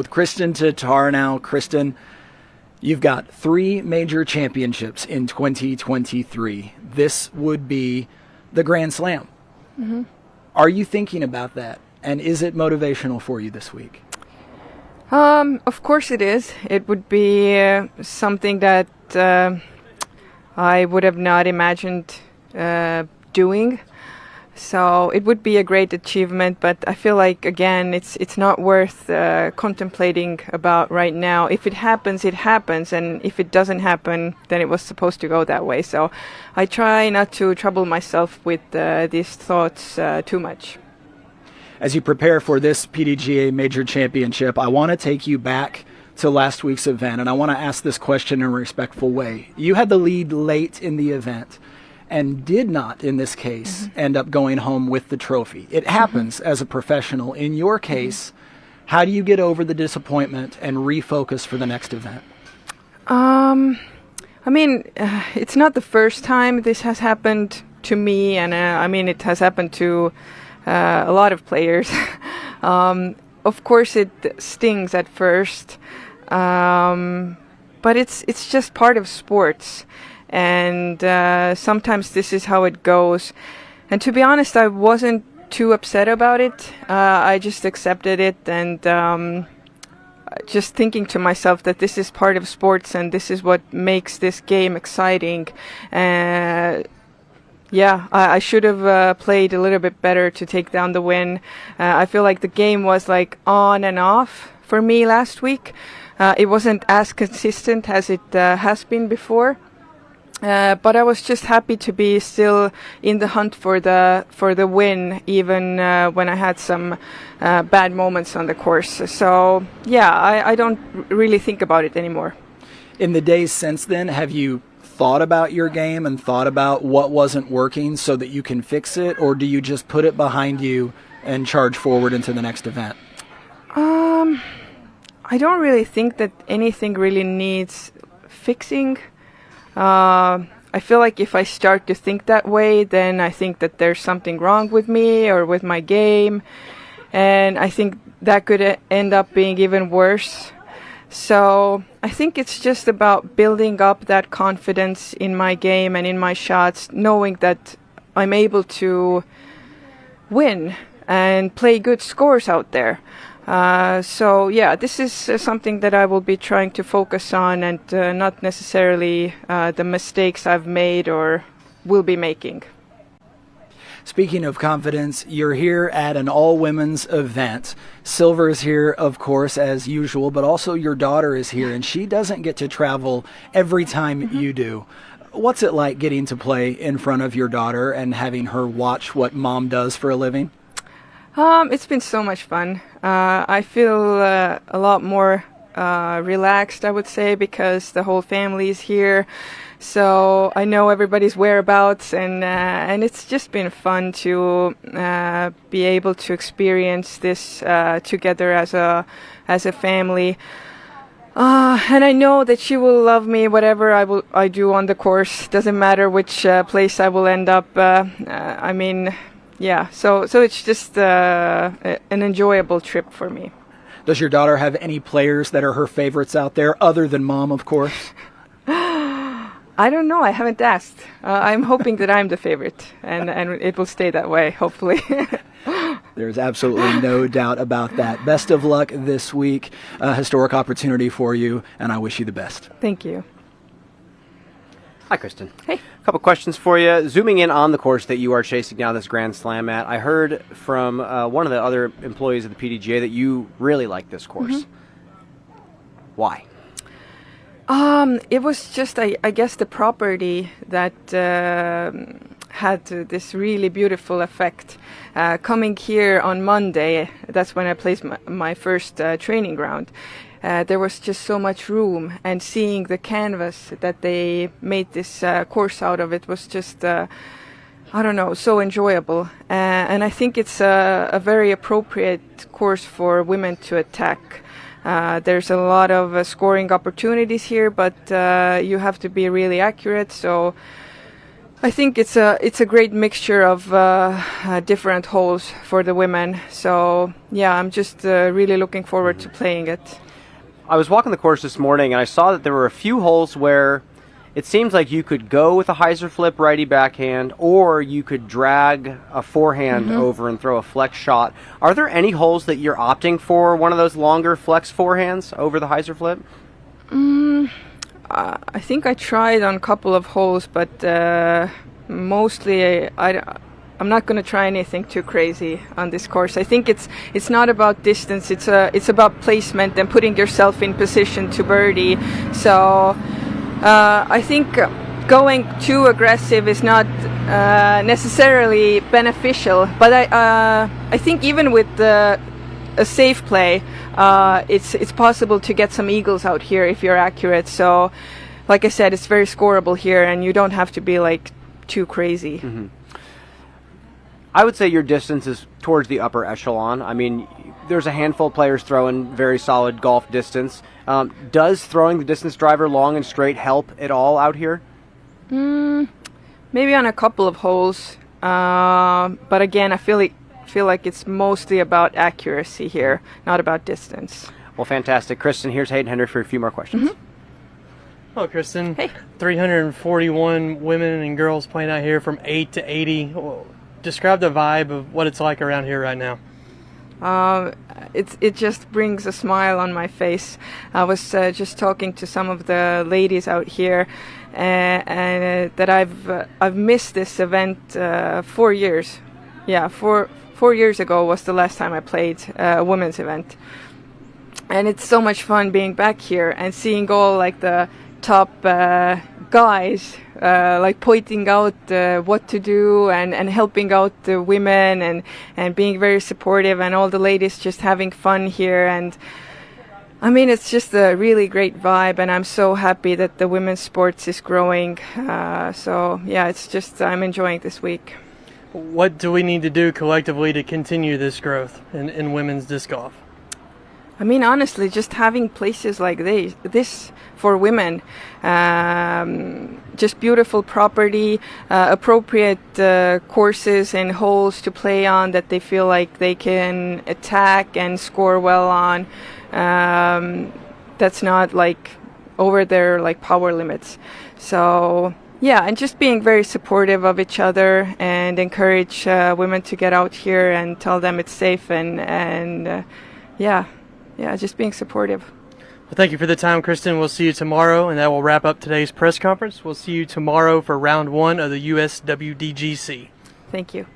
with Kristin Tattar now. Kristin, you've got 3 major championships in 2023. This would be the Grand Slam. Mm-hmm. Are you thinking about that? And is it motivational for you this week? Of course it is. It would be something that I would have not imagined doing. So it would be a great achievement, but I feel like, again, it's not worth contemplating about right now. If it happens, it happens, and if it doesn't happen, then it was supposed to go that way. So I try not to trouble myself with these thoughts too much. As you prepare for this PDGA Major Championship, I want to take you back to last week's event, and I want to ask this question in a respectful way. You had the lead late in the event and did not, in this case, end up going home with the trophy. It happens as a professional. In your case, how do you get over the disappointment and refocus for the next event? I mean, it's not the first time this has happened to me, and I mean, it has happened to a lot of players. Of course, it stings at first, but it's just part of sports, and sometimes this is how it goes. And to be honest, I wasn't too upset about it. I just accepted it, and just thinking to myself that this is part of sports and this is what makes this game exciting. Yeah, I should have played a little bit better to take down the win. I feel like the game was like on and off for me last week. It wasn't as consistent as it has been before. But I was just happy to be still in the hunt for the win, even when I had some bad moments on the course. So yeah, I don't really think about it anymore. In the days since then, have you thought about your game and thought about what wasn't working so that you can fix it, or do you just put it behind you and charge forward into the next event? I don't really think that anything really needs fixing. I feel like if I start to think that way, then I think that there's something wrong with me or with my game, and I think that could end up being even worse. So I think it's just about building up that confidence in my game and in my shots, knowing that I'm able to win and play good scores out there. So yeah, this is something that I will be trying to focus on, and not necessarily the mistakes I've made or will be making. Speaking of confidence, you're here at an all-women's event. Silver is here, of course, as usual, but also your daughter is here, and she doesn't get to travel every time you do. What's it like getting to play in front of your daughter and having her watch what mom does for a living? It's been so much fun. I feel a lot more relaxed, I would say, because the whole family is here. So I know everybody's whereabouts, and it's just been fun to be able to experience this together as a family. And I know that she will love me whatever I do on the course. Doesn't matter which place I will end up. I mean, yeah. So it's just an enjoyable trip for me. Does your daughter have any players that are her favorites out there, other than mom, of course? I don't know. I haven't asked. I'm hoping that I'm the favorite, and it will stay that way, hopefully. There's absolutely no doubt about that. Best of luck this week. A historic opportunity for you, and I wish you the best. Thank you. Hi, Kristin. Hey. A couple questions for you. Zooming in on the course that you are chasing down this Grand Slam at, I heard from one of the other employees of the PDGA that you really like this course. Why? It was just, I guess, the property that had this really beautiful effect. Coming here on Monday, that's when I placed my first training ground. There was just so much room, and seeing the canvas that they made this course out of, it was just, I don't know, so enjoyable. And I think it's a very appropriate course for women to attack. There's a lot of scoring opportunities here, but you have to be really accurate. So I think it's a great mixture of different holes for the women. So yeah, I'm just really looking forward to playing it. I was walking the course this morning, and I saw that there were a few holes where it seems like you could go with a hyzer flip righty backhand, or you could drag a forehand over and throw a flex shot. Are there any holes that you're opting for one of those longer flex forehands over the hyzer flip? I think I tried on a couple of holes, but mostly I I'm not going to try anything too crazy on this course. I think it's not about distance. It's about placement and putting yourself in position to birdie. So I think going too aggressive is not necessarily beneficial. But I think even with a safe play, it's possible to get some eagles out here if you're accurate. So, like I said, it's very scoreable here, and you don't have to be like too crazy. Mm-hmm. I would say your distance is towards the upper echelon. I mean, there's a handful of players throwing very solid golf distance. Does throwing the distance driver long and straight help at all out here? Maybe on a couple of holes, but again, I feel like it's mostly about accuracy here, not about distance. Well, fantastic. Kristin, here's Hayden Henry for a few more questions. Mm-hmm. Hello, Kristin. Hey. 341 women and girls playing out here from 8 to 80. Describe the vibe of what it's like around here right now. It just brings a smile on my face. I was just talking to some of the ladies out here, and that I've missed this event 4 years. Yeah, 4 years ago was the last time I played a women's event, and it's so much fun being back here and seeing all like the top guys like pointing out what to do and helping out the women and being very supportive, and all the ladies just having fun here. And I mean, it's just a really great vibe, and I'm so happy that the women's sports is growing. So yeah, it's just, I'm enjoying this week. What do we need to do collectively to continue this growth in women's disc golf? I mean, honestly, just having places like this for women, just beautiful property, appropriate courses and holes to play on that they feel like they can attack and score well on. That's not like over their like power limits. So yeah, and just being very supportive of each other and encourage women to get out here and tell them it's safe and yeah, just being supportive. Well, thank you for the time, Kristin. We'll see you tomorrow, and that will wrap up today's press conference. We'll see you tomorrow for round 1 of the USWDGC. Thank you.